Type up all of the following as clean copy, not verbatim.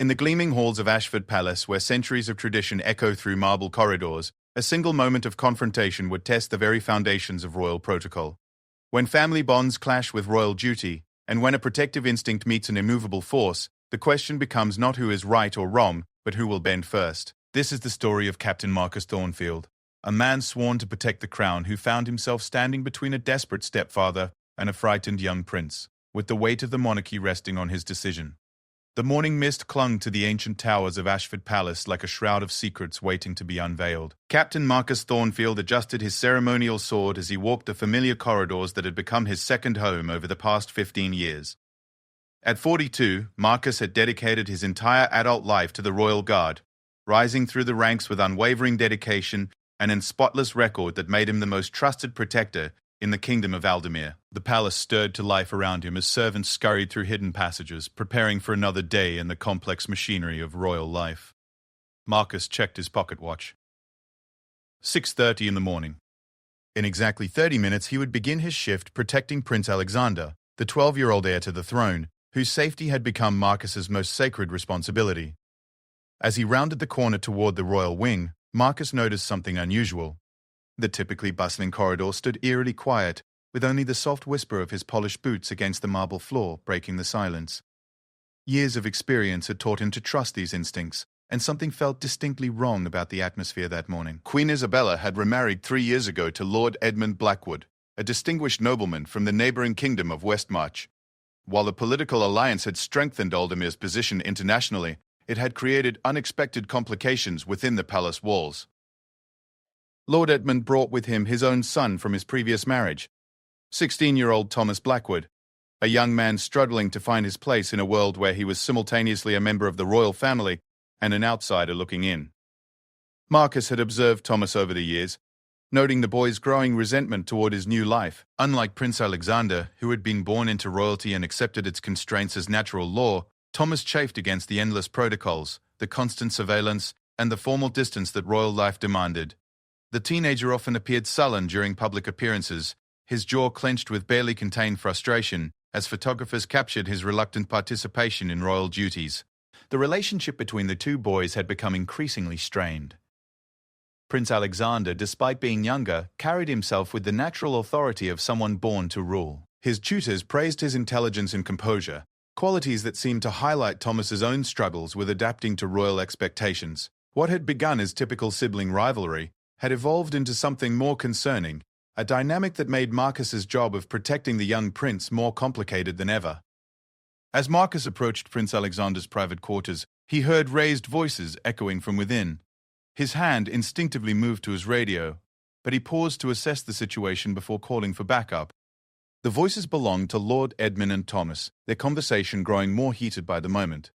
In the gleaming halls of Ashford Palace, where centuries of tradition echo through marble corridors, a single moment of confrontation would test the very foundations of royal protocol. When family bonds clash with royal duty, and when a protective instinct meets an immovable force, the question becomes not who is right or wrong, but who will bend first. This is the story of Captain Marcus Thornfield, a man sworn to protect the crown who found himself standing between a desperate stepfather and a frightened young prince, with the weight of the monarchy resting on his decision. The morning mist clung to the ancient towers of Ashford Palace like a shroud of secrets waiting to be unveiled. Captain Marcus Thornfield adjusted his ceremonial sword as he walked the familiar corridors that had become his second home over the past 15 years. At 42, Marcus had dedicated his entire adult life to the Royal Guard, rising through the ranks with unwavering dedication and an spotless record that made him the most trusted protector in the Kingdom of Aldemir. The palace stirred to life around him as servants scurried through hidden passages, preparing for another day in the complex machinery of royal life. Marcus checked his pocket watch. 6:30 in the morning. In exactly 30 minutes, he would begin his shift protecting Prince Alexander, the 12-year-old heir to the throne, whose safety had become Marcus's most sacred responsibility. As he rounded the corner toward the royal wing, Marcus noticed something unusual. The typically bustling corridor stood eerily quiet, with only the soft whisper of his polished boots against the marble floor breaking the silence. Years of experience had taught him to trust these instincts, and something felt distinctly wrong about the atmosphere that morning. Queen Isabella had remarried 3 years ago to Lord Edmund Blackwood, a distinguished nobleman from the neighboring kingdom of Westmarch. While the political alliance had strengthened Aldemir's position internationally, it had created unexpected complications within the palace walls. Lord Edmund brought with him his own son from his previous marriage, 16-year-old Thomas Blackwood, a young man struggling to find his place in a world where he was simultaneously a member of the royal family and an outsider looking in. Marcus had observed Thomas over the years, noting the boy's growing resentment toward his new life. Unlike Prince Alexander, who had been born into royalty and accepted its constraints as natural law, Thomas chafed against the endless protocols, the constant surveillance, and the formal distance that royal life demanded. The teenager often appeared sullen during public appearances, his jaw clenched with barely contained frustration, as photographers captured his reluctant participation in royal duties. The relationship between the two boys had become increasingly strained. Prince Alexander, despite being younger, carried himself with the natural authority of someone born to rule. His tutors praised his intelligence and composure, qualities that seemed to highlight Thomas's own struggles with adapting to royal expectations. What had begun as typical sibling rivalry had evolved into something more concerning, a dynamic that made Marcus's job of protecting the young prince more complicated than ever. As Marcus approached Prince Alexander's private quarters, he heard raised voices echoing from within. His hand instinctively moved to his radio, but he paused to assess the situation before calling for backup. The voices belonged to Lord Edmund and Thomas, their conversation growing more heated by the moment.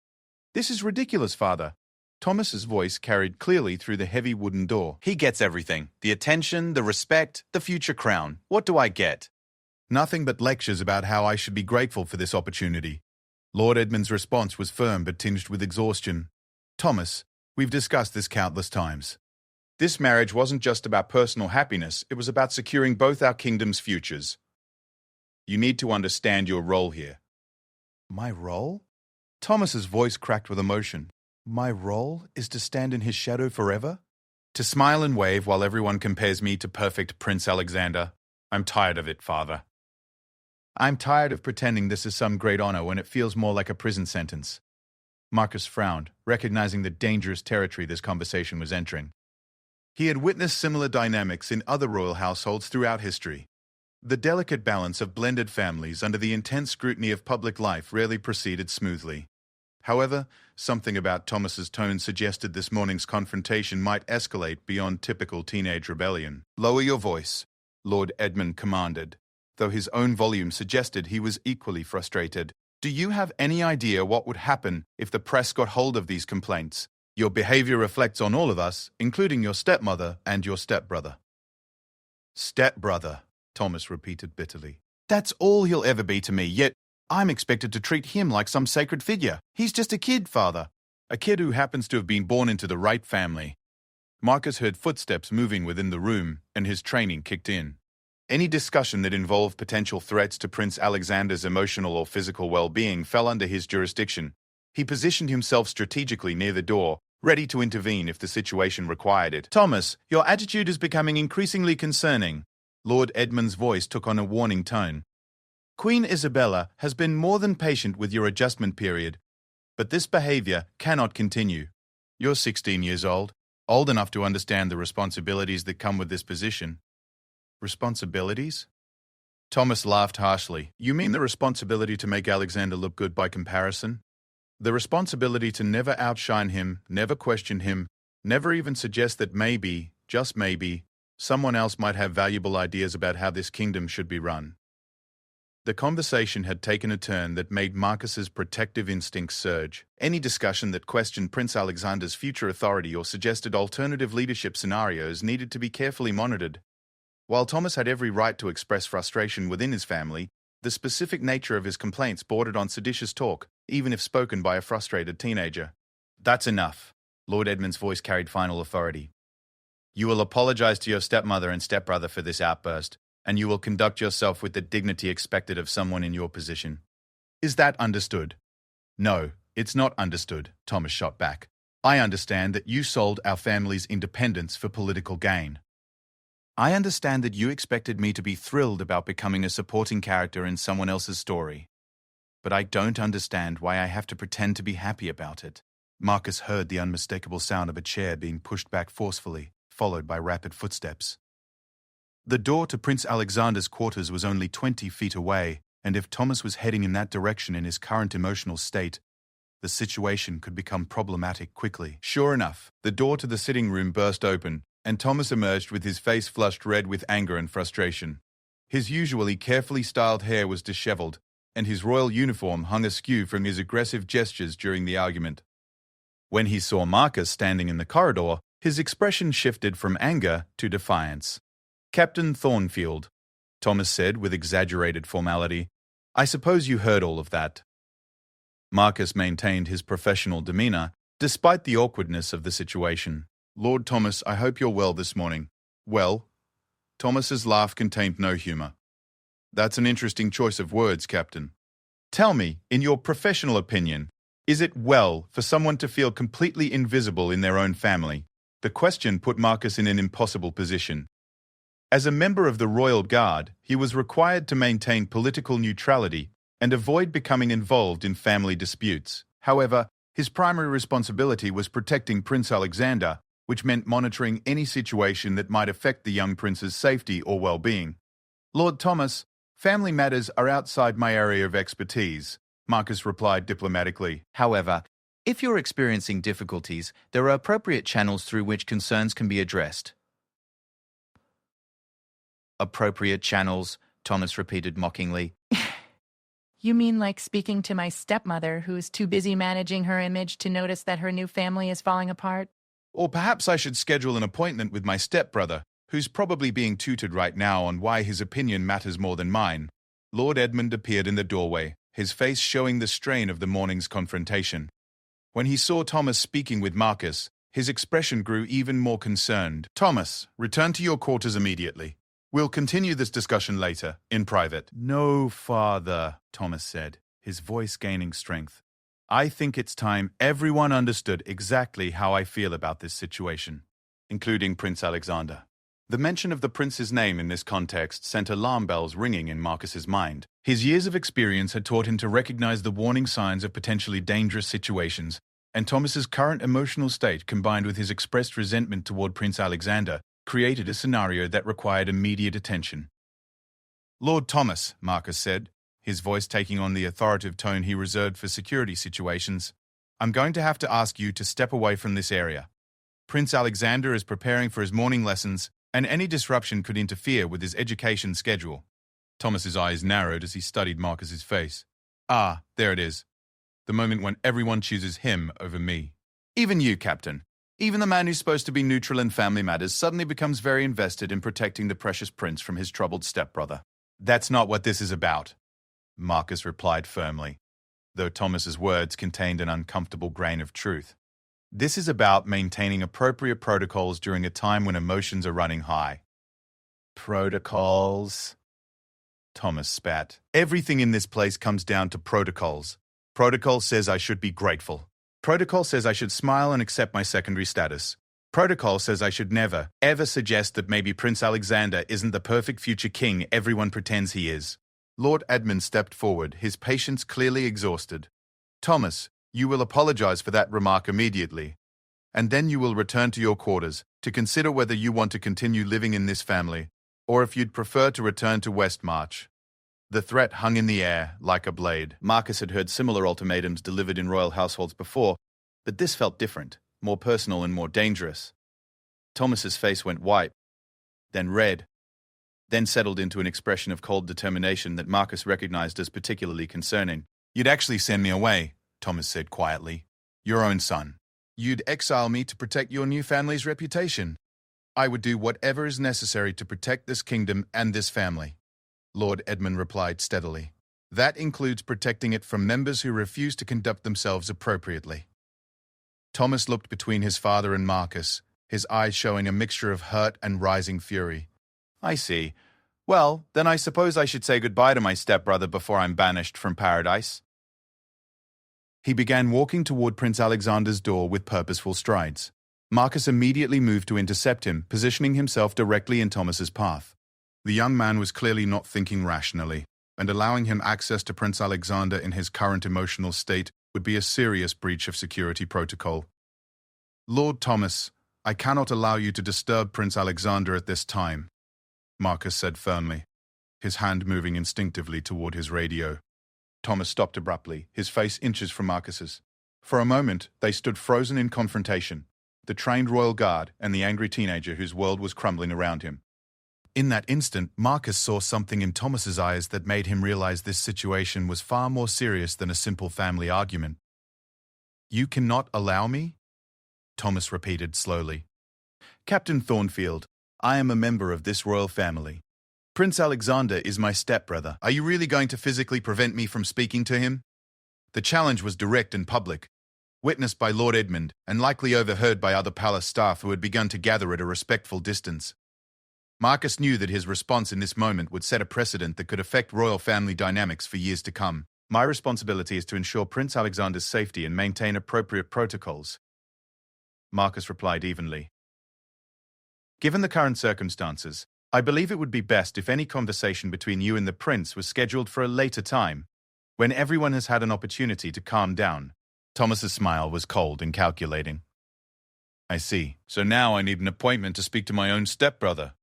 "This is ridiculous, father." Thomas's voice carried clearly through the heavy wooden door. "He gets everything. The attention, the respect, the future crown. What do I get?" "Nothing but lectures about how I should be grateful for this opportunity." Lord Edmund's response was firm but tinged with exhaustion. "Thomas, we've discussed this countless times. This marriage wasn't just about personal happiness, it was about securing both our kingdom's futures. You need to understand your role here." "My role?" Thomas's voice cracked with emotion. "My role is to stand in his shadow forever? To smile and wave while everyone compares me to perfect Prince Alexander? I'm tired of it, father. I'm tired of pretending this is some great honor when it feels more like a prison sentence." Marcus frowned, recognizing the dangerous territory this conversation was entering. He had witnessed similar dynamics in other royal households throughout history. The delicate balance of blended families under the intense scrutiny of public life rarely proceeded smoothly. However, something about Thomas's tone suggested this morning's confrontation might escalate beyond typical teenage rebellion. "Lower your voice," Lord Edmund commanded, though his own volume suggested he was equally frustrated. "Do you have any idea what would happen if the press got hold of these complaints? Your behavior reflects on all of us, including your stepmother and your stepbrother." "Stepbrother," Thomas repeated bitterly. "That's all he'll ever be to me, yet I'm expected to treat him like some sacred figure. He's just a kid, father. A kid who happens to have been born into the right family." Marcus heard footsteps moving within the room, and his training kicked in. Any discussion that involved potential threats to Prince Alexander's emotional or physical well-being fell under his jurisdiction, He positioned himself strategically near the door, ready to intervene if the situation required it. "Thomas, your attitude is becoming increasingly concerning." Lord Edmund's voice took on a warning tone. "Queen Isabella has been more than patient with your adjustment period, but this behavior cannot continue. You're 16 years old enough to understand the responsibilities that come with this position." Responsibilities? Thomas laughed harshly. "You mean the responsibility to make Alexander look good by comparison? The responsibility to never outshine him, never question him, never even suggest that maybe, just maybe, someone else might have valuable ideas about how this kingdom should be run." The conversation had taken a turn that made Marcus's protective instincts surge. Any discussion that questioned Prince Alexander's future authority or suggested alternative leadership scenarios needed to be carefully monitored. While Thomas had every right to express frustration within his family, the specific nature of his complaints bordered on seditious talk, even if spoken by a frustrated teenager. "That's enough." Lord Edmund's voice carried final authority. "You will apologize to your stepmother and stepbrother for this outburst, and you will conduct yourself with the dignity expected of someone in your position. Is that understood?" "No, it's not understood," Thomas shot back. "I understand that you sold our family's independence for political gain. I understand that you expected me to be thrilled about becoming a supporting character in someone else's story. But I don't understand why I have to pretend to be happy about it." Marcus heard the unmistakable sound of a chair being pushed back forcefully, followed by rapid footsteps. The door to Prince Alexander's quarters was only 20 feet away, and if Thomas was heading in that direction in his current emotional state, the situation could become problematic quickly. Sure enough, the door to the sitting room burst open, and Thomas emerged with his face flushed red with anger and frustration. His usually carefully styled hair was disheveled, and his royal uniform hung askew from his aggressive gestures during the argument. When he saw Marcus standing in the corridor, his expression shifted from anger to defiance. "Captain Thornfield," Thomas said with exaggerated formality, "I suppose you heard all of that." Marcus maintained his professional demeanor, despite the awkwardness of the situation. "Lord Thomas, I hope you're well this morning." "Well?" Thomas's laugh contained no humor. "That's an interesting choice of words, Captain. Tell me, in your professional opinion, is it well for someone to feel completely invisible in their own family?" The question put Marcus in an impossible position. As a member of the Royal Guard, he was required to maintain political neutrality and avoid becoming involved in family disputes. However, his primary responsibility was protecting Prince Alexander, which meant monitoring any situation that might affect the young prince's safety or well-being. "Lord Thomas, family matters are outside my area of expertise," Marcus replied diplomatically. "However, if you're experiencing difficulties, there are appropriate channels through which concerns can be addressed." "Appropriate channels," Thomas repeated mockingly. You mean like speaking to my stepmother, who's too busy managing her image to notice that her new family is falling apart? "Or perhaps I should schedule an appointment with my stepbrother, who's probably being tutored right now on why his opinion matters more than mine." Lord Edmund appeared in the doorway, his face showing the strain of the morning's confrontation. When he saw Thomas speaking with Marcus, his expression grew even more concerned. "Thomas, return to your quarters immediately. We'll continue this discussion later, in private." "No, Father," Thomas said, his voice gaining strength. "I think it's time everyone understood exactly how I feel about this situation, including Prince Alexander." The mention of the prince's name in this context sent alarm bells ringing in Marcus's mind. His years of experience had taught him to recognize the warning signs of potentially dangerous situations, and Thomas's current emotional state, combined with his expressed resentment toward Prince Alexander, created a scenario that required immediate attention. "Lord Thomas," Marcus said, his voice taking on the authoritative tone he reserved for security situations, "I'm going to have to ask you to step away from this area. Prince Alexander is preparing for his morning lessons, and any disruption could interfere with his education schedule." Thomas's eyes narrowed as he studied Marcus's face. "Ah, there it is. The moment when everyone chooses him over me. Even you, Captain. Even the man who's supposed to be neutral in family matters suddenly becomes very invested in protecting the precious prince from his troubled stepbrother." "That's not what this is about," Marcus replied firmly, though Thomas's words contained an uncomfortable grain of truth. "This is about maintaining appropriate protocols during a time when emotions are running high." "Protocols?" Thomas spat. "Everything in this place comes down to protocols. Protocol says I should be grateful. Protocol says I should smile and accept my secondary status. Protocol says I should never, ever suggest that maybe Prince Alexander isn't the perfect future king everyone pretends he is. Lord Edmund stepped forward, his patience clearly exhausted. Thomas, you will apologize for that remark immediately. And then you will return to your quarters to consider whether you want to continue living in this family, or if you'd prefer to return to Westmarch. The threat hung in the air like a blade. Marcus had heard similar ultimatums delivered in royal households before, but this felt different, more personal and more dangerous. Thomas's face went white, then red, then settled into an expression of cold determination that Marcus recognized as particularly concerning. You'd actually send me away, Thomas said quietly. Your own son. You'd exile me to protect your new family's reputation. I would do whatever is necessary to protect this kingdom and this family. Lord Edmund replied steadily. That includes protecting it from members who refuse to conduct themselves appropriately. Thomas looked between his father and Marcus, his eyes showing a mixture of hurt and rising fury. I see. Well, then I suppose I should say goodbye to my stepbrother before I'm banished from paradise. He began walking toward Prince Alexander's door with purposeful strides. Marcus immediately moved to intercept him, positioning himself directly in Thomas's path. The young man was clearly not thinking rationally, and allowing him access to Prince Alexander in his current emotional state would be a serious breach of security protocol. Lord Thomas, I cannot allow you to disturb Prince Alexander at this time, Marcus said firmly, his hand moving instinctively toward his radio. Thomas stopped abruptly, his face inches from Marcus's. For a moment, they stood frozen in confrontation, the trained royal guard and the angry teenager whose world was crumbling around him. In that instant, Marcus saw something in Thomas's eyes that made him realize this situation was far more serious than a simple family argument. You cannot allow me? Thomas repeated slowly. Captain Thornfield, I am a member of this royal family. Prince Alexander is my stepbrother. Are you really going to physically prevent me from speaking to him? The challenge was direct and public, witnessed by Lord Edmund and likely overheard by other palace staff who had begun to gather at a respectful distance. Marcus knew that his response in this moment would set a precedent that could affect royal family dynamics for years to come. My responsibility is to ensure Prince Alexander's safety and maintain appropriate protocols, Marcus replied evenly. Given the current circumstances, I believe it would be best if any conversation between you and the prince was scheduled for a later time, when everyone has had an opportunity to calm down. Thomas's smile was cold and calculating. I see. So now I need an appointment to speak to my own stepbrother.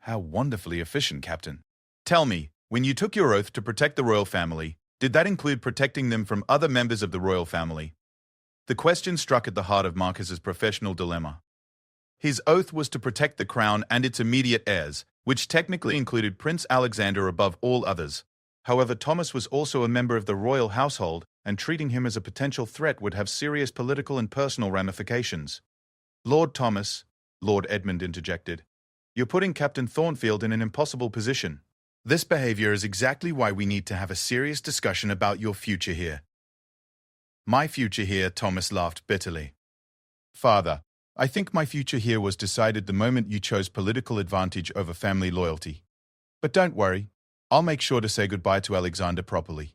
How wonderfully efficient, Captain. Tell me, when you took your oath to protect the royal family, did that include protecting them from other members of the royal family? The question struck at the heart of Marcus's professional dilemma. His oath was to protect the crown and its immediate heirs, which technically included Prince Alexander above all others. However, Thomas was also a member of the royal household, and treating him as a potential threat would have serious political and personal ramifications. Lord Thomas, Lord Edmund interjected, you're putting Captain Thornfield in an impossible position. This behavior is exactly why we need to have a serious discussion about your future here. My future here, Thomas laughed bitterly. Father, I think my future here was decided the moment you chose political advantage over family loyalty. But don't worry, I'll make sure to say goodbye to Alexander properly.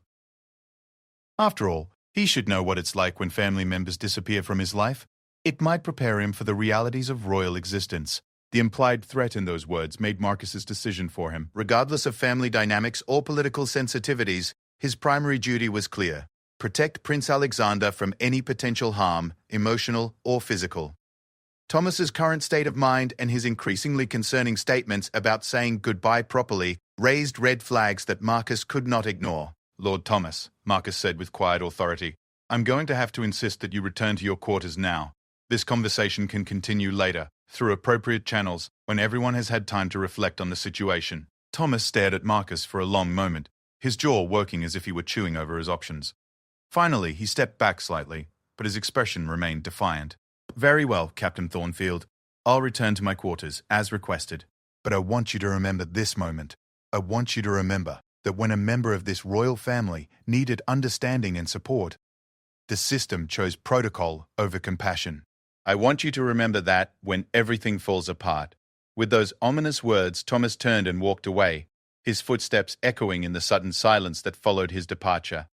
After all, he should know what it's like when family members disappear from his life. It might prepare him for the realities of royal existence. The implied threat in those words made Marcus's decision for him. Regardless of family dynamics or political sensitivities, his primary duty was clear. Protect Prince Alexander from any potential harm, emotional or physical. Thomas's current state of mind and his increasingly concerning statements about saying goodbye properly raised red flags that Marcus could not ignore. Lord Thomas, Marcus said with quiet authority, I'm going to have to insist that you return to your quarters now. This conversation can continue later, through appropriate channels, when everyone has had time to reflect on the situation. Thomas stared at Marcus for a long moment, his jaw working as if he were chewing over his options. Finally, he stepped back slightly, but his expression remained defiant. Very well, Captain Thornfield. I'll return to my quarters, as requested. But I want you to remember this moment. I want you to remember that when a member of this royal family needed understanding and support, the system chose protocol over compassion. I want you to remember that when everything falls apart. With those ominous words, Thomas turned and walked away, his footsteps echoing in the sudden silence that followed his departure.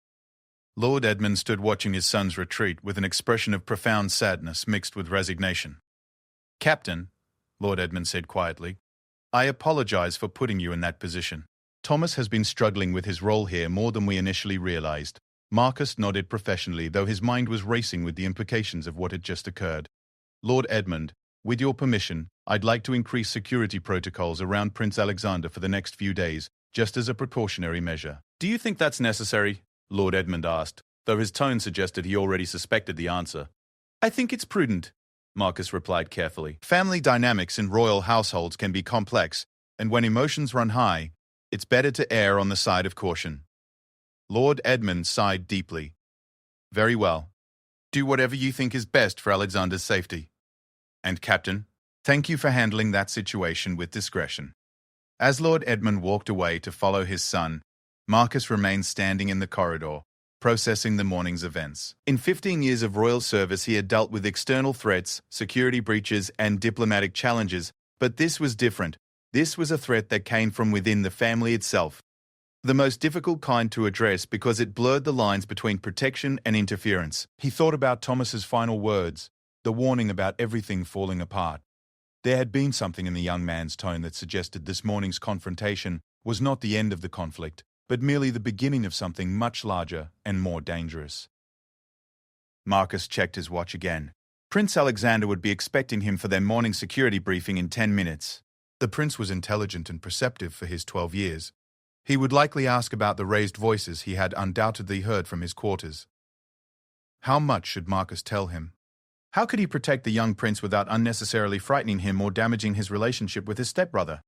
Lord Edmund stood watching his son's retreat with an expression of profound sadness mixed with resignation. "Captain," Lord Edmund said quietly, "I apologize for putting you in that position. Thomas has been struggling with his role here more than we initially realized." Marcus nodded professionally, though his mind was racing with the implications of what had just occurred. "Lord Edmund, with your permission, I'd like to increase security protocols around Prince Alexander for the next few days, just as a precautionary measure." "Do you think that's necessary?" Lord Edmund asked, though his tone suggested he already suspected the answer. "I think it's prudent," Marcus replied carefully. "Family dynamics in royal households can be complex, and when emotions run high, it's better to err on the side of caution." Lord Edmund sighed deeply. "Very well. Do whatever you think is best for Alexander's safety. And Captain, thank you for handling that situation with discretion." As Lord Edmund walked away to follow his son, Marcus remained standing in the corridor, processing the morning's events. In 15 years of royal service, he had dealt with external threats, security breaches, and diplomatic challenges, but this was different. This was a threat that came from within the family itself. The most difficult kind to address because it blurred the lines between protection and interference. He thought about Thomas's final words, the warning about everything falling apart. There had been something in the young man's tone that suggested this morning's confrontation was not the end of the conflict, but merely the beginning of something much larger and more dangerous. Marcus checked his watch again. Prince Alexander would be expecting him for their morning security briefing in 10 minutes. The prince was intelligent and perceptive for his 12 years. He would likely ask about the raised voices he had undoubtedly heard from his quarters. How much should Marcus tell him? How could he protect the young prince without unnecessarily frightening him or damaging his relationship with his stepbrother?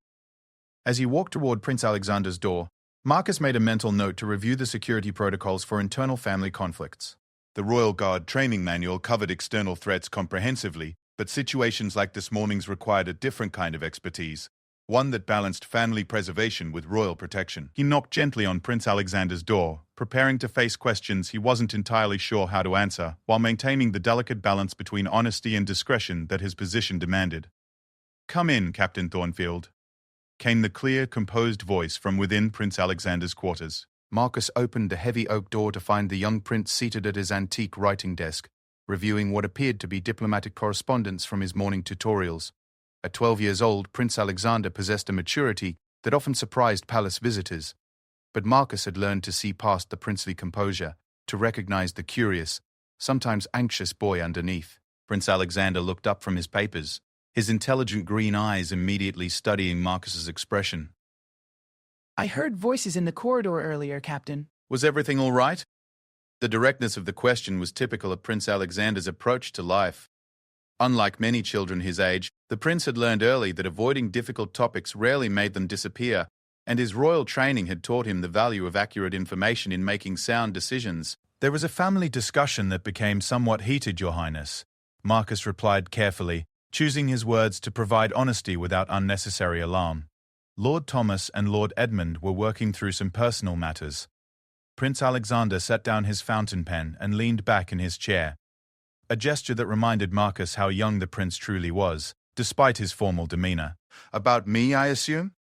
As he walked toward Prince Alexander's door, Marcus made a mental note to review the security protocols for internal family conflicts. The Royal Guard training manual covered external threats comprehensively, but situations like this morning's required a different kind of expertise, one that balanced family preservation with royal protection. He knocked gently on Prince Alexander's door, preparing to face questions he wasn't entirely sure how to answer, while maintaining the delicate balance between honesty and discretion that his position demanded. "Come in, Captain Thornfield," came the clear, composed voice from within Prince Alexander's quarters. Marcus opened the heavy oak door to find the young prince seated at his antique writing desk, reviewing what appeared to be diplomatic correspondence from his morning tutorials. At 12 years old, Prince Alexander possessed a maturity that often surprised palace visitors. But Marcus had learned to see past the princely composure, to recognize the curious, sometimes anxious boy underneath. Prince Alexander looked up from his papers, his intelligent green eyes immediately studying Marcus's expression. "I heard voices in the corridor earlier, Captain." Was everything all right? The directness of the question was typical of Prince Alexander's approach to life. Unlike many children his age, the prince had learned early that avoiding difficult topics rarely made them disappear, and his royal training had taught him the value of accurate information in making sound decisions. "There was a family discussion that became somewhat heated, Your Highness," Marcus replied carefully, choosing his words to provide honesty without unnecessary alarm. Lord Thomas and Lord Edmund were working through some personal matters. Prince Alexander set down his fountain pen and leaned back in his chair, a gesture that reminded Marcus how young the prince truly was, despite his formal demeanor. "About me, I assume?"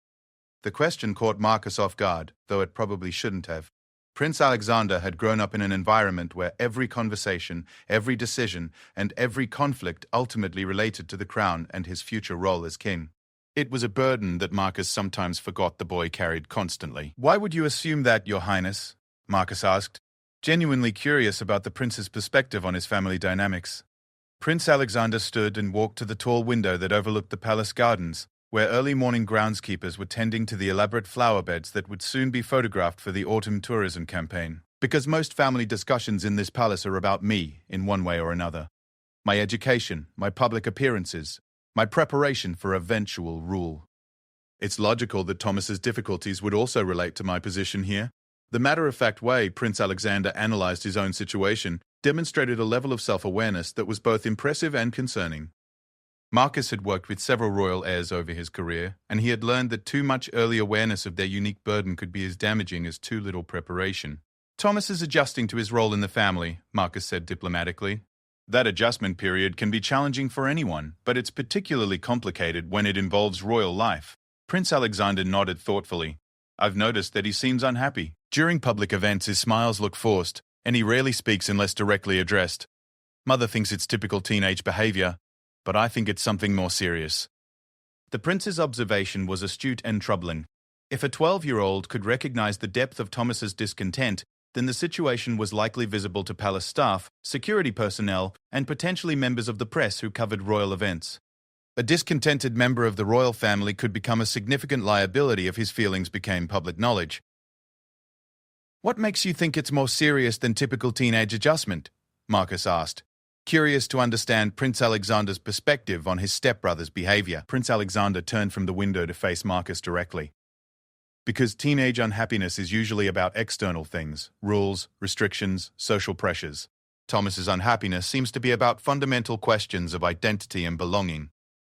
The question caught Marcus off guard, though it probably shouldn't have. Prince Alexander had grown up in an environment where every conversation, every decision, and every conflict ultimately related to the crown and his future role as king. It was a burden that Marcus sometimes forgot the boy carried constantly. "Why would you assume that, Your Highness?" Marcus asked, genuinely curious about the prince's perspective on his family dynamics. Prince Alexander stood and walked to the tall window that overlooked the palace gardens, where early morning groundskeepers were tending to the elaborate flower beds that would soon be photographed for the autumn tourism campaign. "Because most family discussions in this palace are about me, in one way or another. My education, my public appearances, my preparation for eventual rule. It's logical that Thomas's difficulties would also relate to my position here." The matter-of-fact way Prince Alexander analyzed his own situation demonstrated a level of self-awareness that was both impressive and concerning. Marcus had worked with several royal heirs over his career, and he had learned that too much early awareness of their unique burden could be as damaging as too little preparation. "Thomas is adjusting to his role in the family," Marcus said diplomatically. "That adjustment period can be challenging for anyone, but it's particularly complicated when it involves royal life." Prince Alexander nodded thoughtfully. "I've noticed that he seems unhappy. During public events his smiles look forced, and he rarely speaks unless directly addressed. Mother thinks it's typical teenage behavior, but I think it's something more serious. The prince's observation was astute and troubling. If a 12-year-old could recognize the depth of Thomas's discontent, then the situation was likely visible to palace staff, security personnel, and potentially members of the press who covered royal events. A discontented member of the royal family could become a significant liability if his feelings became public knowledge. What makes you think it's more serious than typical teenage adjustment? Marcus asked, curious to understand Prince Alexander's perspective on his stepbrother's behavior. Prince Alexander turned from the window to face Marcus directly. Because teenage unhappiness is usually about external things, rules, restrictions, social pressures. Thomas's unhappiness seems to be about fundamental questions of identity and belonging.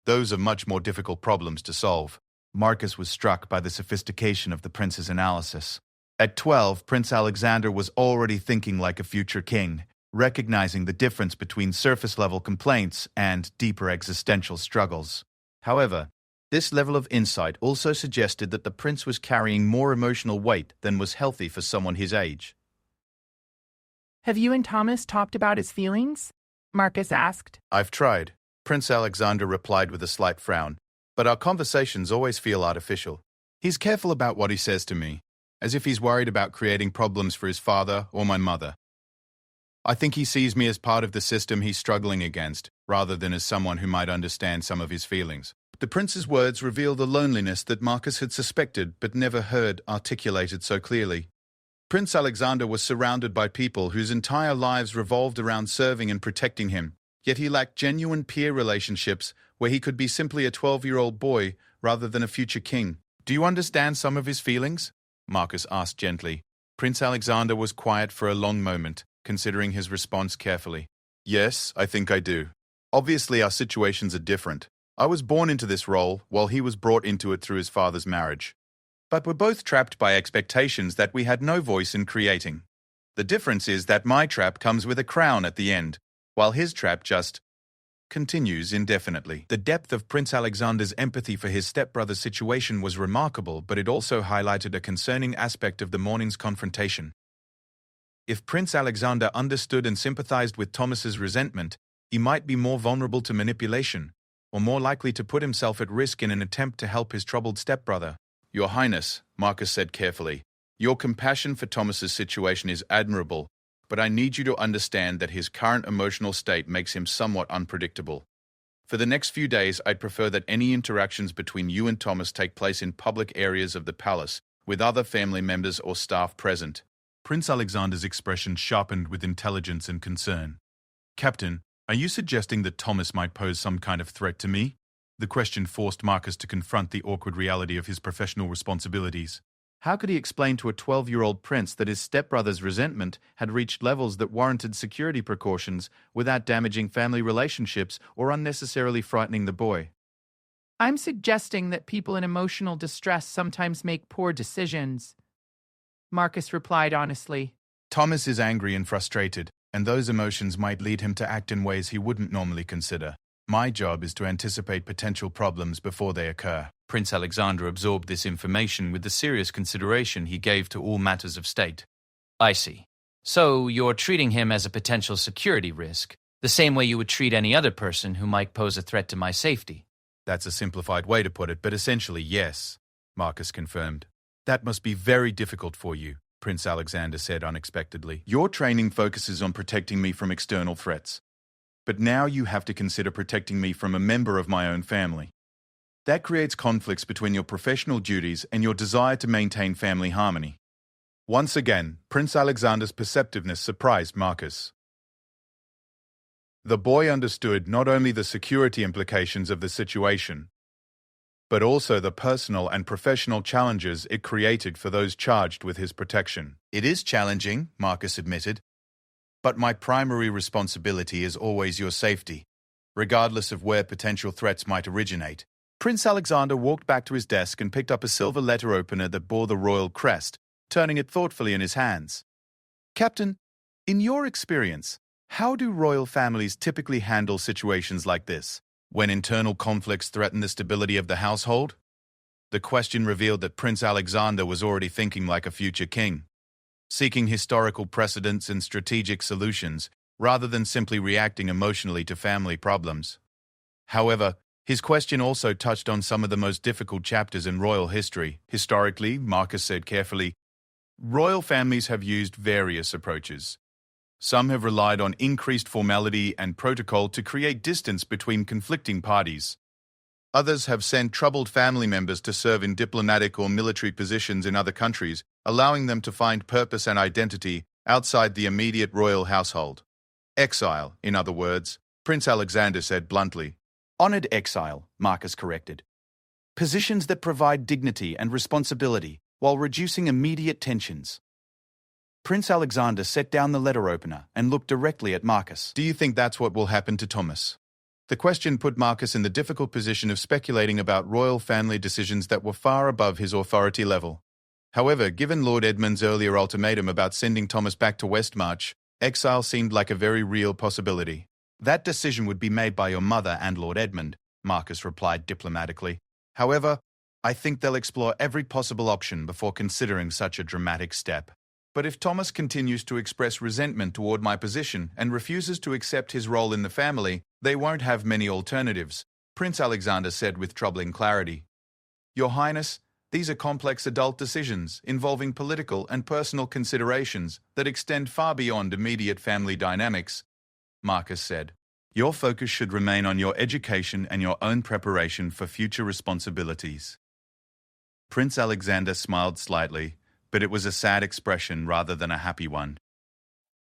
Those are much more difficult problems to solve. Marcus was struck by the sophistication of the prince's analysis. At 12, Prince Alexander was already thinking like a future king, recognizing the difference between surface-level complaints and deeper existential struggles. However, this level of insight also suggested that the prince was carrying more emotional weight than was healthy for someone his age. Have you and Thomas talked about his feelings? Marcus asked. I've tried, Prince Alexander replied with a slight frown, but our conversations always feel artificial. He's careful about what he says to me, as if he's worried about creating problems for his father or my mother. I think he sees me as part of the system he's struggling against, rather than as someone who might understand some of his feelings. The prince's words revealed the loneliness that Marcus had suspected but never heard articulated so clearly. Prince Alexander was surrounded by people whose entire lives revolved around serving and protecting him, yet he lacked genuine peer relationships where he could be simply a 12-year-old boy rather than a future king. Do you understand some of his feelings? Marcus asked gently. Prince Alexander was quiet for a long moment, considering his response carefully. Yes, I think I do. Obviously, our situations are different. I was born into this role, while he was brought into it through his father's marriage. But we're both trapped by expectations that we had no voice in creating. The difference is that my trap comes with a crown at the end, while his trap just continues indefinitely. The depth of Prince Alexander's empathy for his stepbrother's situation was remarkable, but it also highlighted a concerning aspect of the morning's confrontation. If Prince Alexander understood and sympathized with Thomas's resentment, he might be more vulnerable to manipulation, or more likely to put himself at risk in an attempt to help his troubled stepbrother. Your Highness, Marcus said carefully, your compassion for Thomas's situation is admirable, but I need you to understand that his current emotional state makes him somewhat unpredictable. For the next few days, I'd prefer that any interactions between you and Thomas take place in public areas of the palace, with other family members or staff present. Prince Alexander's expression sharpened with intelligence and concern. Captain, are you suggesting that Thomas might pose some kind of threat to me? The question forced Marcus to confront the awkward reality of his professional responsibilities. How could he explain to a 12-year-old prince that his stepbrother's resentment had reached levels that warranted security precautions without damaging family relationships or unnecessarily frightening the boy? I'm suggesting that people in emotional distress sometimes make poor decisions, Marcus replied honestly. Thomas is angry and frustrated, and those emotions might lead him to act in ways he wouldn't normally consider. My job is to anticipate potential problems before they occur. Prince Alexander absorbed this information with the serious consideration he gave to all matters of state. I see. So you're treating him as a potential security risk, the same way you would treat any other person who might pose a threat to my safety. That's a simplified way to put it, but essentially yes, Marcus confirmed. That must be very difficult for you, Prince Alexander said unexpectedly. Your training focuses on protecting me from external threats. But now you have to consider protecting me from a member of my own family. That creates conflicts between your professional duties and your desire to maintain family harmony. Once again, Prince Alexander's perceptiveness surprised Marcus. The boy understood not only the security implications of the situation, but also the personal and professional challenges it created for those charged with his protection. It is challenging, Marcus admitted, but my primary responsibility is always your safety, regardless of where potential threats might originate. Prince Alexander walked back to his desk and picked up a silver letter opener that bore the royal crest, turning it thoughtfully in his hands. Captain, in your experience, how do royal families typically handle situations like this, when internal conflicts threaten the stability of the household? The question revealed that Prince Alexander was already thinking like a future king. seeking historical precedents and strategic solutions, rather than simply reacting emotionally to family problems. However, his question also touched on some of the most difficult chapters in royal history. Historically, Marcus said carefully, royal families have used various approaches. Some have relied on increased formality and protocol to create distance between conflicting parties. Others have sent troubled family members to serve in diplomatic or military positions in other countries, allowing them to find purpose and identity outside the immediate royal household. Exile, in other words, Prince Alexander said bluntly. Honored exile, Marcus corrected. Positions that provide dignity and responsibility while reducing immediate tensions. Prince Alexander set down the letter opener and looked directly at Marcus. Do you think that's what will happen to Thomas? The question put Marcus in the difficult position of speculating about royal family decisions that were far above his authority level. However, given Lord Edmund's earlier ultimatum about sending Thomas back to Westmarch, exile seemed like a very real possibility. That decision would be made by your mother and Lord Edmund, Marcus replied diplomatically. However, I think they'll explore every possible option before considering such a dramatic step. But if Thomas continues to express resentment toward my position and refuses to accept his role in the family, they won't have many alternatives, Prince Alexander said with troubling clarity. Your Highness, these are complex adult decisions involving political and personal considerations that extend far beyond immediate family dynamics, Marcus said. Your focus should remain on your education and your own preparation for future responsibilities. Prince Alexander smiled slightly, but it was a sad expression rather than a happy one.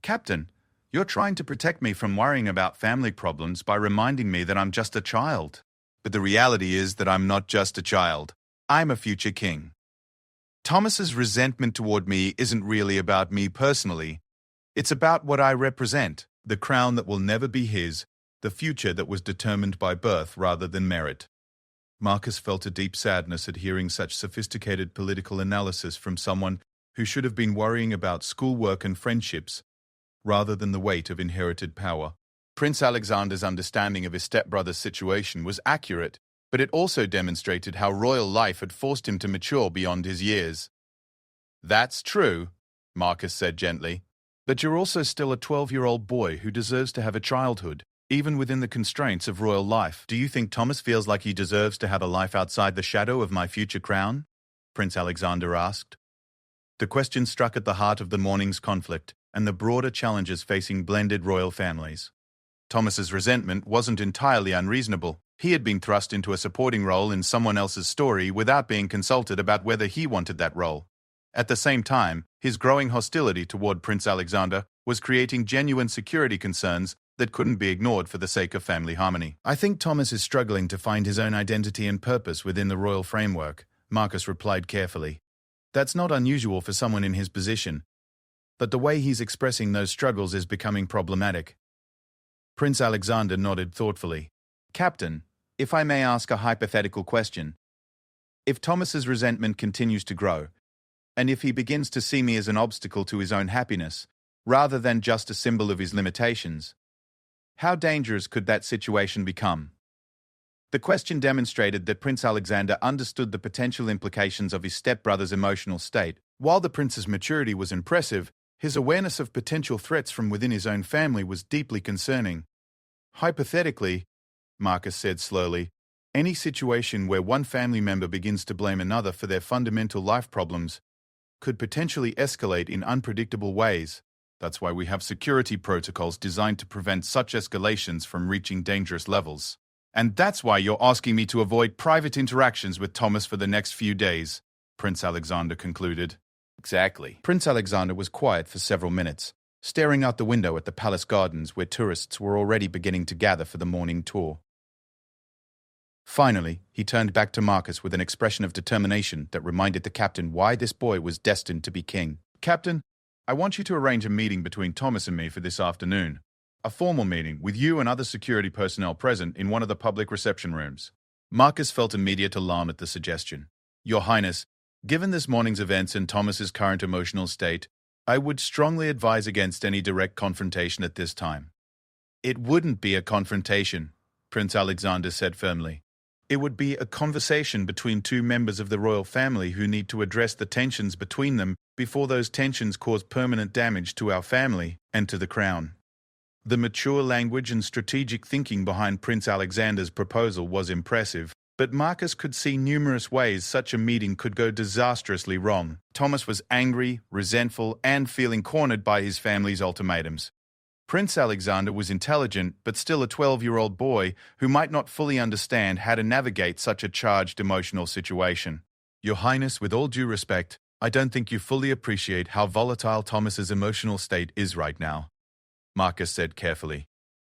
Captain, you're trying to protect me from worrying about family problems by reminding me that I'm just a child. But the reality is that I'm not just a child. I'm a future king. Thomas's resentment toward me isn't really about me personally. It's about what I represent. The crown that will never be his, the future that was determined by birth rather than merit. Marcus felt a deep sadness at hearing such sophisticated political analysis from someone who should have been worrying about schoolwork and friendships, rather than the weight of inherited power. Prince Alexander's understanding of his stepbrother's situation was accurate, but it also demonstrated how royal life had forced him to mature beyond his years. That's true, Marcus said gently. But you're also still a 12-year-old boy who deserves to have a childhood, even within the constraints of royal life. Do you think Thomas feels like he deserves to have a life outside the shadow of my future crown? Prince Alexander asked. The question struck at the heart of the morning's conflict and the broader challenges facing blended royal families. Thomas's resentment wasn't entirely unreasonable. He had been thrust into a supporting role in someone else's story without being consulted about whether he wanted that role. At the same time, his growing hostility toward Prince Alexander was creating genuine security concerns that couldn't be ignored for the sake of family harmony. I think Thomas is struggling to find his own identity and purpose within the royal framework, Marcus replied carefully. That's not unusual for someone in his position, but the way he's expressing those struggles is becoming problematic. Prince Alexander nodded thoughtfully. Captain, if I may ask a hypothetical question. If Thomas's resentment continues to grow, and if he begins to see me as an obstacle to his own happiness, rather than just a symbol of his limitations, how dangerous could that situation become? The question demonstrated that Prince Alexander understood the potential implications of his stepbrother's emotional state. While the prince's maturity was impressive, his awareness of potential threats from within his own family was deeply concerning. Hypothetically, Marcus said slowly, any situation where one family member begins to blame another for their fundamental life problems could potentially escalate in unpredictable ways. That's why we have security protocols designed to prevent such escalations from reaching dangerous levels. And that's why you're asking me to avoid private interactions with Thomas for the next few days, Prince Alexander concluded. Exactly. Prince Alexander was quiet for several minutes, staring out the window at the palace gardens where tourists were already beginning to gather for the morning tour. Finally, he turned back to Marcus with an expression of determination that reminded the captain why this boy was destined to be king. Captain, I want you to arrange a meeting between Thomas and me for this afternoon. A formal meeting with you and other security personnel present in one of the public reception rooms. Marcus felt immediate alarm at the suggestion. Your Highness, given this morning's events and Thomas's current emotional state, I would strongly advise against any direct confrontation at this time. It wouldn't be a confrontation, Prince Alexander said firmly. It would be a conversation between two members of the royal family who need to address the tensions between them before those tensions cause permanent damage to our family and to the crown. The mature language and strategic thinking behind Prince Alexander's proposal was impressive, but Marcus could see numerous ways such a meeting could go disastrously wrong. Thomas was angry, resentful, and feeling cornered by his family's ultimatums. Prince Alexander was intelligent, but still a 12-year-old boy who might not fully understand how to navigate such a charged emotional situation. Your Highness, with all due respect, I don't think you fully appreciate how volatile Thomas's emotional state is right now, Marcus said carefully.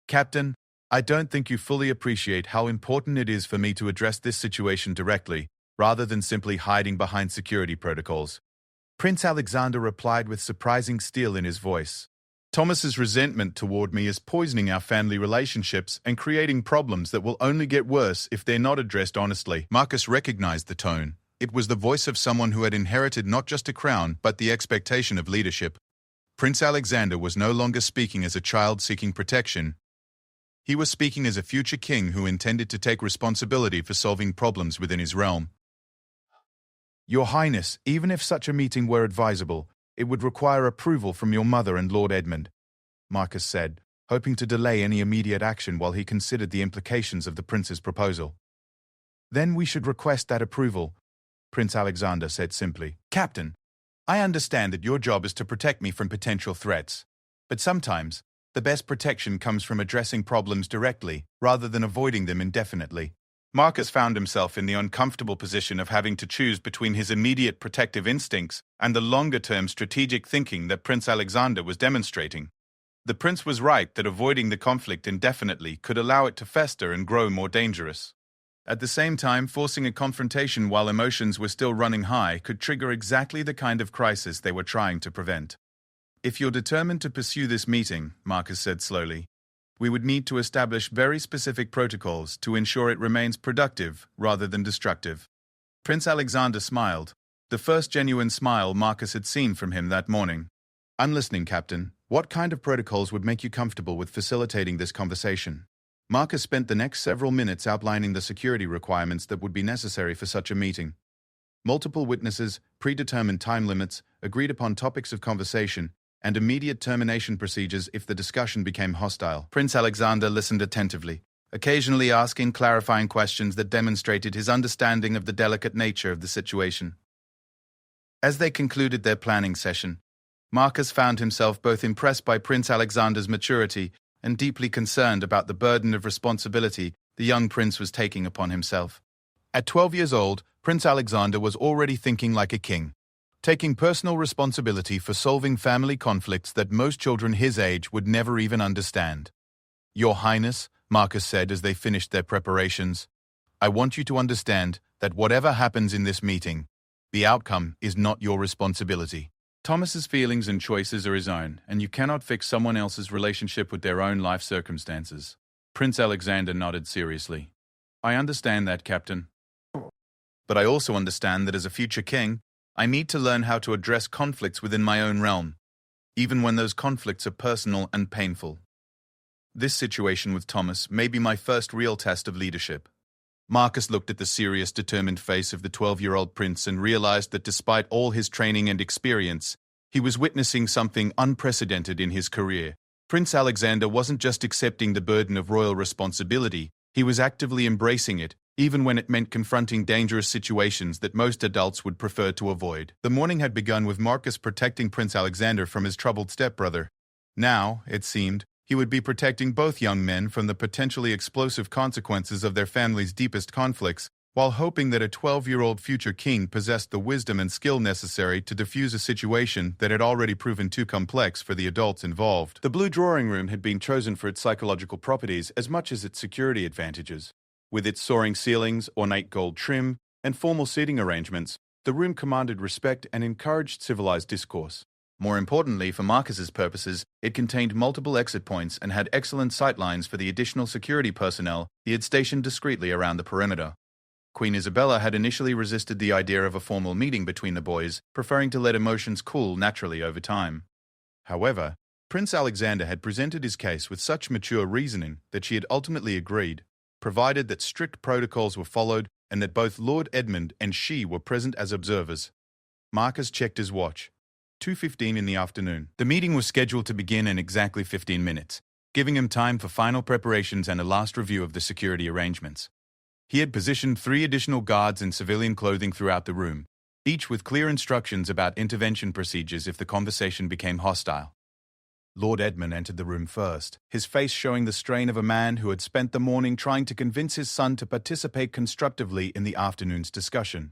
Captain, I don't think you fully appreciate how important it is for me to address this situation directly, rather than simply hiding behind security protocols. Prince Alexander replied with surprising steel in his voice. Thomas's resentment toward me is poisoning our family relationships and creating problems that will only get worse if they're not addressed honestly. Marcus recognized the tone. It was the voice of someone who had inherited not just a crown, but the expectation of leadership. Prince Alexander was no longer speaking as a child seeking protection. He was speaking as a future king who intended to take responsibility for solving problems within his realm. Your Highness, even if such a meeting were advisable, it would require approval from your mother and Lord Edmund, Marcus said, hoping to delay any immediate action while he considered the implications of the prince's proposal. Then we should request that approval, Prince Alexander said simply. Captain, I understand that your job is to protect me from potential threats, but sometimes the best protection comes from addressing problems directly rather than avoiding them indefinitely. Marcus found himself in the uncomfortable position of having to choose between his immediate protective instincts and the longer-term strategic thinking that Prince Alexander was demonstrating. The prince was right that avoiding the conflict indefinitely could allow it to fester and grow more dangerous. At the same time, forcing a confrontation while emotions were still running high could trigger exactly the kind of crisis they were trying to prevent. If you're determined to pursue this meeting, Marcus said slowly, we would need to establish very specific protocols to ensure it remains productive rather than destructive. Prince Alexander smiled, the first genuine smile Marcus had seen from him that morning. I'm listening, Captain. What kind of protocols would make you comfortable with facilitating this conversation? Marcus spent the next several minutes outlining the security requirements that would be necessary for such a meeting. Multiple witnesses, predetermined time limits, agreed-upon topics of conversation, and immediate termination procedures if the discussion became hostile. Prince Alexander listened attentively, occasionally asking clarifying questions that demonstrated his understanding of the delicate nature of the situation. As they concluded their planning session, Marcus found himself both impressed by Prince Alexander's maturity and deeply concerned about the burden of responsibility the young prince was taking upon himself. At 12 years old, Prince Alexander was already thinking like a king, taking personal responsibility for solving family conflicts that most children his age would never even understand. Your Highness, Marcus said as they finished their preparations, I want you to understand that whatever happens in this meeting, the outcome is not your responsibility. Thomas's feelings and choices are his own, and you cannot fix someone else's relationship with their own life circumstances. Prince Alexander nodded seriously. I understand that, Captain. But I also understand that as a future king, I need to learn how to address conflicts within my own realm, even when those conflicts are personal and painful. This situation with Thomas may be my first real test of leadership. Marcus looked at the serious, determined face of the 12-year-old prince and realized that despite all his training and experience, he was witnessing something unprecedented in his career. Prince Alexander wasn't just accepting the burden of royal responsibility, he was actively embracing it, even when it meant confronting dangerous situations that most adults would prefer to avoid. The morning had begun with Marcus protecting Prince Alexander from his troubled stepbrother. Now, it seemed, he would be protecting both young men from the potentially explosive consequences of their family's deepest conflicts, while hoping that a 12-year-old future king possessed the wisdom and skill necessary to defuse a situation that had already proven too complex for the adults involved. The blue drawing room had been chosen for its psychological properties as much as its security advantages. With its soaring ceilings, ornate gold trim, and formal seating arrangements, the room commanded respect and encouraged civilized discourse. More importantly, for Marcus's purposes, it contained multiple exit points and had excellent sightlines for the additional security personnel he had stationed discreetly around the perimeter. Queen Isabella had initially resisted the idea of a formal meeting between the boys, preferring to let emotions cool naturally over time. However, Prince Alexander had presented his case with such mature reasoning that she had ultimately agreed, provided that strict protocols were followed and that both Lord Edmund and she were present as observers. Marcus checked his watch. 2:15 in the afternoon. The meeting was scheduled to begin in exactly 15 minutes, giving him time for final preparations and a last review of the security arrangements. He had positioned 3 additional guards in civilian clothing throughout the room, each with clear instructions about intervention procedures if the conversation became hostile. Lord Edmund entered the room first, his face showing the strain of a man who had spent the morning trying to convince his son to participate constructively in the afternoon's discussion.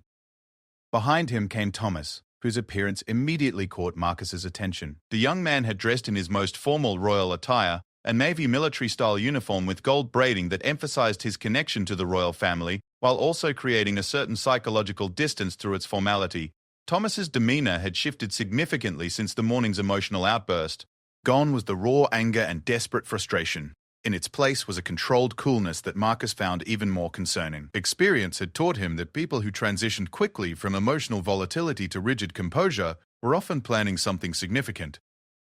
Behind him came Thomas, whose appearance immediately caught Marcus's attention. The young man had dressed in his most formal royal attire, a navy military-style uniform with gold braiding that emphasized his connection to the royal family, while also creating a certain psychological distance through its formality. Thomas's demeanor had shifted significantly since the morning's emotional outburst. Gone was the raw anger and desperate frustration. In its place was a controlled coolness that Marcus found even more concerning. Experience had taught him that people who transitioned quickly from emotional volatility to rigid composure were often planning something significant.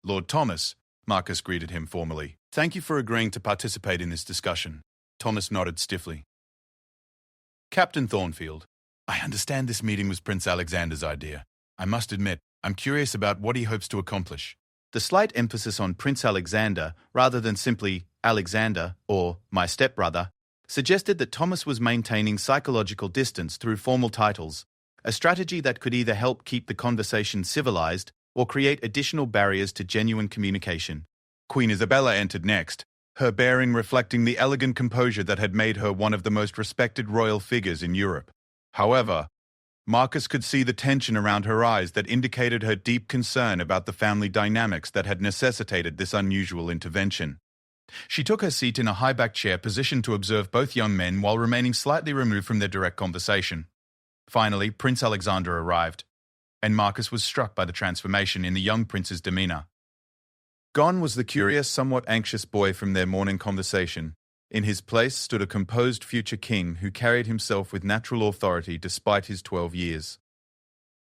"Lord Thomas," Marcus greeted him formally. "Thank you for agreeing to participate in this discussion." Thomas nodded stiffly. "Captain Thornfield, I understand this meeting was Prince Alexander's idea. I must admit, I'm curious about what he hopes to accomplish." The slight emphasis on Prince Alexander, rather than simply Alexander or my stepbrother, suggested that Thomas was maintaining psychological distance through formal titles, a strategy that could either help keep the conversation civilized or create additional barriers to genuine communication. Queen Isabella entered next, her bearing reflecting the elegant composure that had made her one of the most respected royal figures in Europe. However, Marcus could see the tension around her eyes that indicated her deep concern about the family dynamics that had necessitated this unusual intervention. She took her seat in a high-backed chair positioned to observe both young men while remaining slightly removed from their direct conversation. Finally, Prince Alexander arrived, and Marcus was struck by the transformation in the young prince's demeanor. Gone was the curious, somewhat anxious boy from their morning conversation. In his place stood a composed future king who carried himself with natural authority despite his 12 years.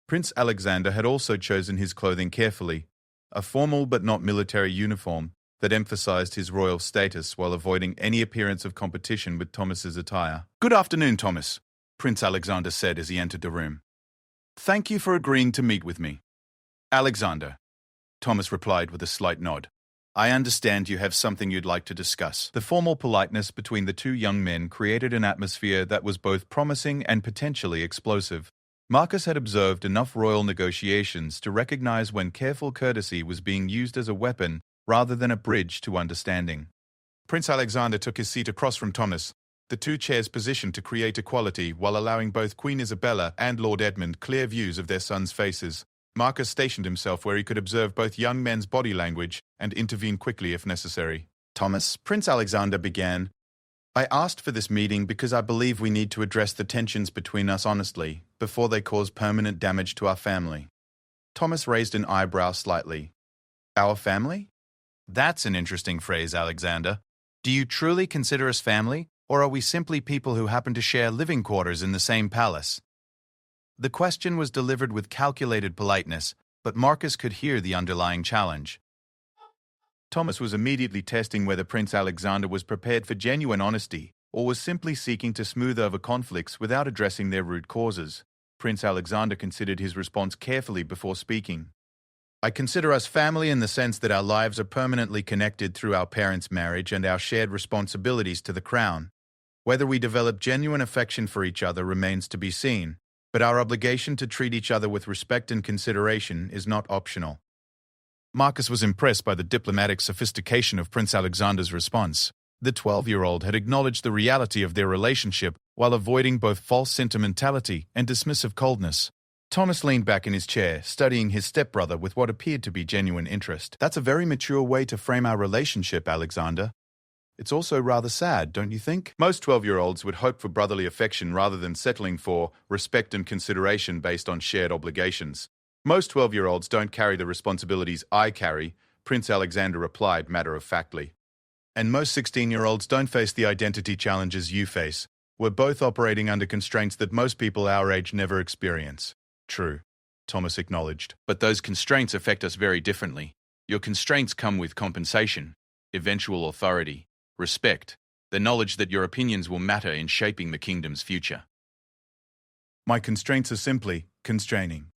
Prince Alexander had also chosen his clothing carefully, a formal but not military uniform that emphasized his royal status while avoiding any appearance of competition with Thomas's attire. "Good afternoon, Thomas," Prince Alexander said as he entered the room. "Thank you for agreeing to meet with me." "Alexander," Thomas replied with a slight nod. "I understand you have something you'd like to discuss." The formal politeness between the two young men created an atmosphere that was both promising and potentially explosive. Marcus had observed enough royal negotiations to recognize when careful courtesy was being used as a weapon rather than a bridge to understanding. Prince Alexander took his seat across from Thomas, the two chairs positioned to create equality while allowing both Queen Isabella and Lord Edmund clear views of their sons' faces. Marcus stationed himself where he could observe both young men's body language and intervene quickly if necessary. "Thomas," Prince Alexander began, "I asked for this meeting because I believe we need to address the tensions between us honestly before they cause permanent damage to our family." Thomas raised an eyebrow slightly. "Our family?" "That's an interesting phrase, Alexander. Do you truly consider us family, or are we simply people who happen to share living quarters in the same palace?" The question was delivered with calculated politeness, but Marcus could hear the underlying challenge. Thomas was immediately testing whether Prince Alexander was prepared for genuine honesty or was simply seeking to smooth over conflicts without addressing their root causes. Prince Alexander considered his response carefully before speaking. "I consider us family in the sense that our lives are permanently connected through our parents' marriage and our shared responsibilities to the crown. Whether we develop genuine affection for each other remains to be seen, but our obligation to treat each other with respect and consideration is not optional." Marcus was impressed by the diplomatic sophistication of Prince Alexander's response. The 12-year-old had acknowledged the reality of their relationship while avoiding both false sentimentality and dismissive coldness. Thomas leaned back in his chair, studying his stepbrother with what appeared to be genuine interest. "That's a very mature way to frame our relationship, Alexander. It's also rather sad, don't you think? Most 12-year-olds would hope for brotherly affection rather than settling for respect and consideration based on shared obligations. Most 12-year-olds don't carry the responsibilities I carry," Prince Alexander replied matter-of-factly. "And most 16-year-olds don't face the identity challenges you face. We're both operating under constraints that most people our age never experience." "True," Thomas acknowledged. "But those constraints affect us very differently. Your constraints come with compensation, eventual authority, respect, the knowledge that your opinions will matter in shaping the kingdom's future." "My constraints are simply constraining."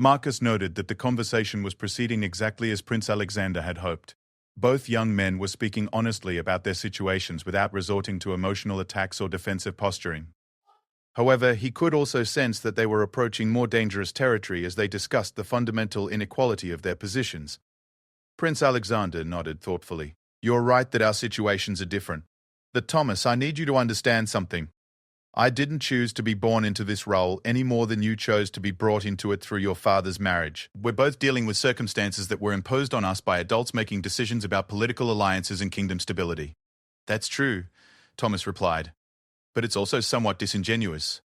Marcus noted that the conversation was proceeding exactly as Prince Alexander had hoped. Both young men were speaking honestly about their situations without resorting to emotional attacks or defensive posturing. However, he could also sense that they were approaching more dangerous territory as they discussed the fundamental inequality of their positions. Prince Alexander nodded thoughtfully. "You're right that our situations are different. But Thomas, I need you to understand something. I didn't choose to be born into this role any more than you chose to be brought into it through your father's marriage. We're both dealing with circumstances that were imposed on us by adults making decisions about political alliances and kingdom stability." "That's true," Thomas replied. "But it's also somewhat disingenuous.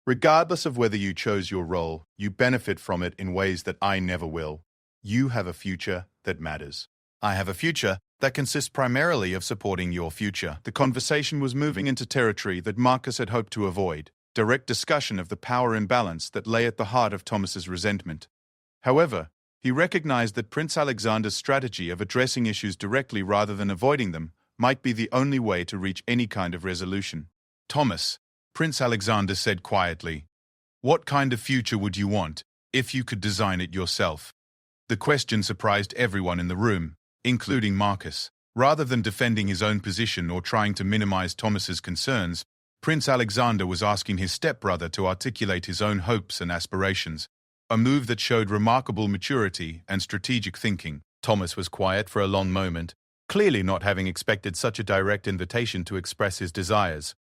Regardless of whether you chose your role, you benefit from it in ways that I never will. You have a future that matters. I have a future that consists primarily of supporting your future." The conversation was moving into territory that Marcus had hoped to avoid, direct discussion of the power imbalance that lay at the heart of Thomas's resentment. However, he recognized that Prince Alexander's strategy of addressing issues directly rather than avoiding them might be the only way to reach any kind of resolution. "Thomas," Prince Alexander said quietly, "what kind of future would you want if you could design it yourself?" The question surprised everyone in the room, including Marcus. Rather than defending his own position or trying to minimize Thomas's concerns, Prince Alexander was asking his stepbrother to articulate his own hopes and aspirations, a move that showed remarkable maturity and strategic thinking. Thomas was quiet for a long moment, clearly not having expected such a direct invitation to express his desires.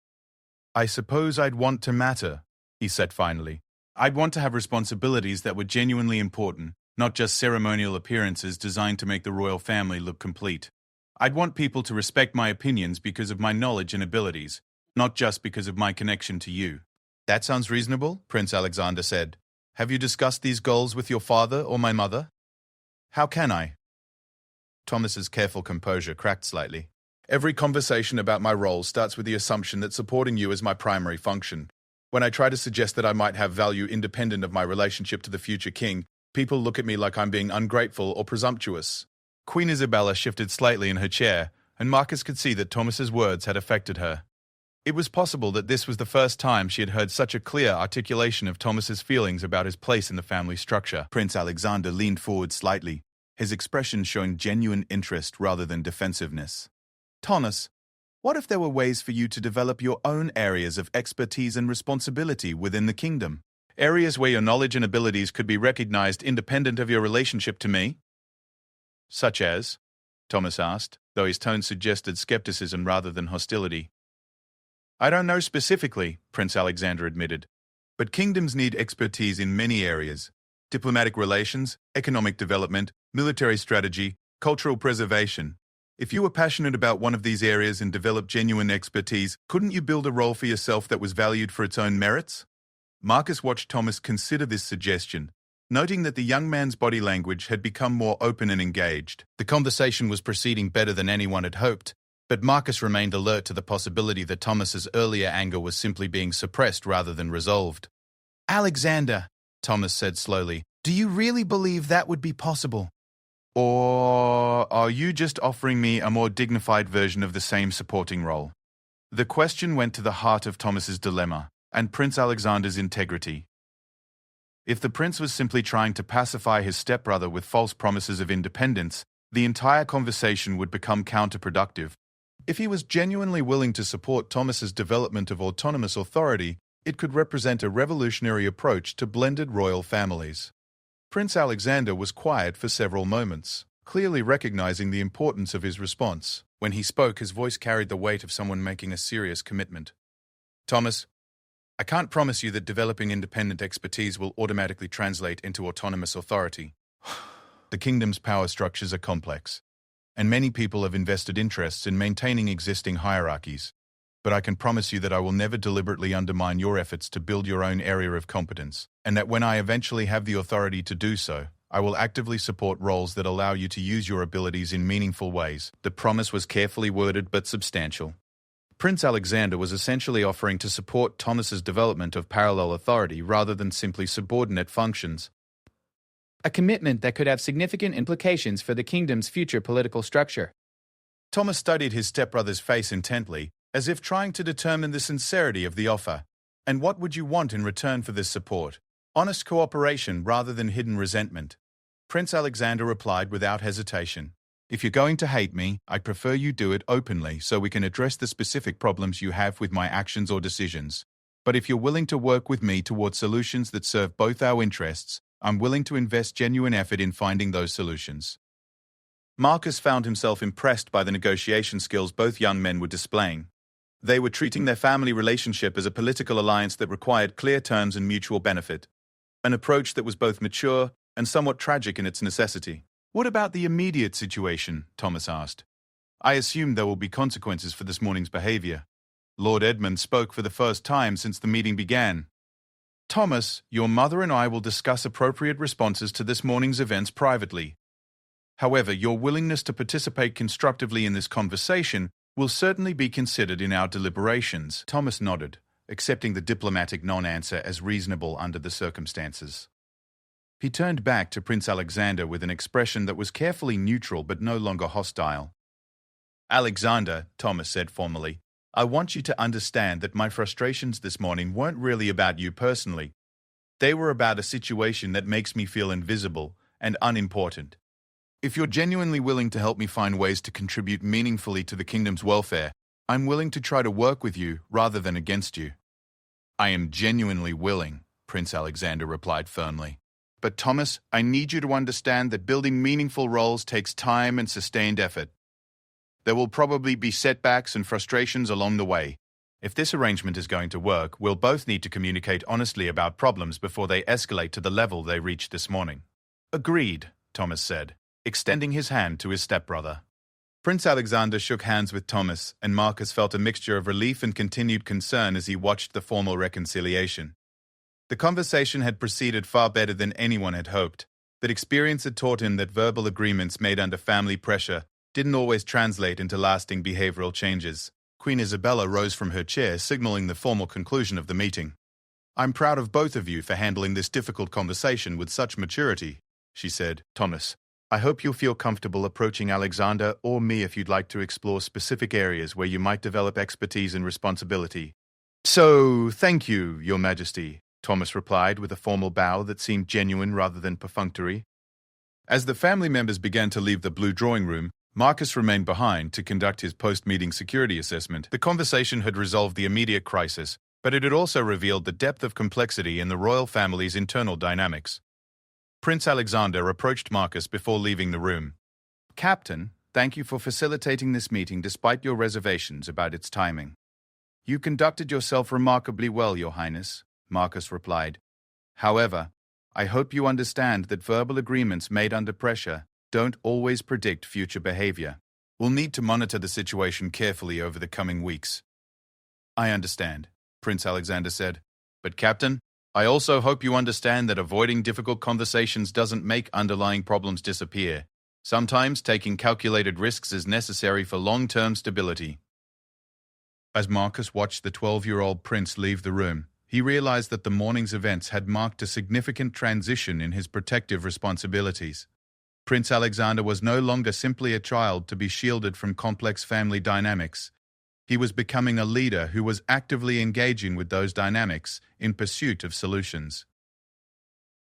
"I suppose I'd want to matter," he said finally. "I'd want to have responsibilities that were genuinely important, not just ceremonial appearances designed to make the royal family look complete. I'd want people to respect my opinions because of my knowledge and abilities, not just because of my connection to you." "That sounds reasonable," Prince Alexander said. "Have you discussed these goals with your father or my mother?" "How can I?" Thomas's careful composure cracked slightly. "Every conversation about my role starts with the assumption that supporting you is my primary function. When I try to suggest that I might have value independent of my relationship to the future king, people look at me like I'm being ungrateful or presumptuous." Queen Isabella shifted slightly in her chair, and Marcus could see that Thomas's words had affected her. It was possible that this was the first time she had heard such a clear articulation of Thomas's feelings about his place in the family structure. Prince Alexander leaned forward slightly, his expression showing genuine interest rather than defensiveness. "Thomas, what if there were ways for you to develop your own areas of expertise and responsibility within the kingdom? Areas where your knowledge and abilities could be recognized independent of your relationship to me?" "Such as?" Thomas asked, though his tone suggested skepticism rather than hostility. "I don't know specifically," Prince Alexander admitted, "but kingdoms need expertise in many areas: diplomatic relations, economic development, military strategy, cultural preservation. If you were passionate about one of these areas and developed genuine expertise, couldn't you build a role for yourself that was valued for its own merits?" Marcus watched Thomas consider this suggestion, noting that the young man's body language had become more open and engaged. The conversation was proceeding better than anyone had hoped, but Marcus remained alert to the possibility that Thomas's earlier anger was simply being suppressed rather than resolved. "Alexander," Thomas said slowly, "do you really believe that would be possible? Or are you just offering me a more dignified version of the same supporting role?" The question went to the heart of Thomas's dilemma and Prince Alexander's integrity. If the prince was simply trying to pacify his stepbrother with false promises of independence, the entire conversation would become counterproductive. If he was genuinely willing to support Thomas's development of autonomous authority, it could represent a revolutionary approach to blended royal families. Prince Alexander was quiet for several moments, clearly recognizing the importance of his response. When he spoke, his voice carried the weight of someone making a serious commitment. "Thomas, I can't promise you that developing independent expertise will automatically translate into autonomous authority. The kingdom's power structures are complex, and many people have invested interests in maintaining existing hierarchies. But I can promise you that I will never deliberately undermine your efforts to build your own area of competence, and that when I eventually have the authority to do so, I will actively support roles that allow you to use your abilities in meaningful ways." The promise was carefully worded but substantial. Prince Alexander was essentially offering to support Thomas's development of parallel authority rather than simply subordinate functions. A commitment that could have significant implications for the kingdom's future political structure. Thomas studied his stepbrother's face intently, as if trying to determine the sincerity of the offer. "And what would you want in return for this support?" Honest cooperation rather than hidden resentment. Prince Alexander replied without hesitation. If you're going to hate me, I'd prefer you do it openly so we can address the specific problems you have with my actions or decisions. But if you're willing to work with me towards solutions that serve both our interests, I'm willing to invest genuine effort in finding those solutions. Marcus found himself impressed by the negotiation skills both young men were displaying. They were treating their family relationship as a political alliance that required clear terms and mutual benefit, an approach that was both mature and somewhat tragic in its necessity. What about the immediate situation? Thomas asked. I assume there will be consequences for this morning's behavior. Lord Edmund spoke for the first time since the meeting began. Thomas, your mother and I will discuss appropriate responses to this morning's events privately. However, your willingness to participate constructively in this conversation will certainly be considered in our deliberations. Thomas nodded, accepting the diplomatic non-answer as reasonable under the circumstances. He turned back to Prince Alexander with an expression that was carefully neutral but no longer hostile. Alexander, Thomas said formally, I want you to understand that my frustrations this morning weren't really about you personally. They were about a situation that makes me feel invisible and unimportant. If you're genuinely willing to help me find ways to contribute meaningfully to the kingdom's welfare, I'm willing to try to work with you rather than against you. I am genuinely willing, Prince Alexander replied firmly. But Thomas, I need you to understand that building meaningful roles takes time and sustained effort. There will probably be setbacks and frustrations along the way. If this arrangement is going to work, we'll both need to communicate honestly about problems before they escalate to the level they reached this morning. Agreed, Thomas said, extending his hand to his stepbrother. Prince Alexander shook hands with Thomas, and Marcus felt a mixture of relief and continued concern as he watched the formal reconciliation. The conversation had proceeded far better than anyone had hoped, but experience had taught him that verbal agreements made under family pressure didn't always translate into lasting behavioral changes. Queen Isabella rose from her chair, signaling the formal conclusion of the meeting. I'm proud of both of you for handling this difficult conversation with such maturity, she said. Thomas, I hope you'll feel comfortable approaching Alexander or me if you'd like to explore specific areas where you might develop expertise and responsibility. So, thank you, Your Majesty, Thomas replied with a formal bow that seemed genuine rather than perfunctory. As the family members began to leave the blue drawing room, Marcus remained behind to conduct his post-meeting security assessment. The conversation had resolved the immediate crisis, but it had also revealed the depth of complexity in the royal family's internal dynamics. Prince Alexander approached Marcus before leaving the room. Captain, thank you for facilitating this meeting despite your reservations about its timing. You conducted yourself remarkably well, Your Highness, Marcus replied. However, I hope you understand that verbal agreements made under pressure don't always predict future behavior. We'll need to monitor the situation carefully over the coming weeks. I understand, Prince Alexander said. But Captain, I also hope you understand that avoiding difficult conversations doesn't make underlying problems disappear. Sometimes taking calculated risks is necessary for long-term stability. As Marcus watched the 12-year-old prince leave the room, he realized that the morning's events had marked a significant transition in his protective responsibilities. Prince Alexander was no longer simply a child to be shielded from complex family dynamics. He was becoming a leader who was actively engaging with those dynamics in pursuit of solutions.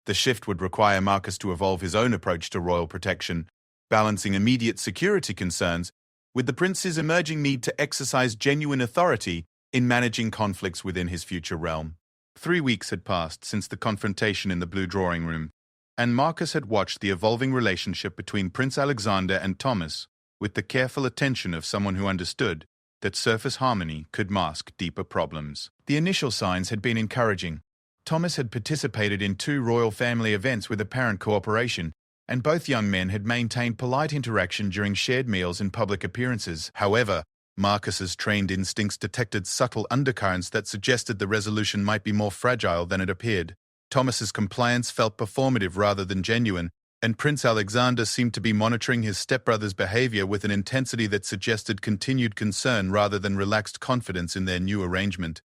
The shift would require Marcus to evolve his own approach to royal protection, balancing immediate security concerns with the prince's emerging need to exercise genuine authority in managing conflicts within his future realm. 3 weeks had passed since the confrontation in the blue drawing room, and Marcus had watched the evolving relationship between Prince Alexander and Thomas with the careful attention of someone who understood that surface harmony could mask deeper problems. The initial signs had been encouraging. Thomas had participated in 2 royal family events with apparent cooperation, and both young men had maintained polite interaction during shared meals and public appearances. However, Marcus's trained instincts detected subtle undercurrents that suggested the resolution might be more fragile than it appeared. Thomas's compliance felt performative rather than genuine, and Prince Alexander seemed to be monitoring his stepbrother's behavior with an intensity that suggested continued concern rather than relaxed confidence in their new arrangement.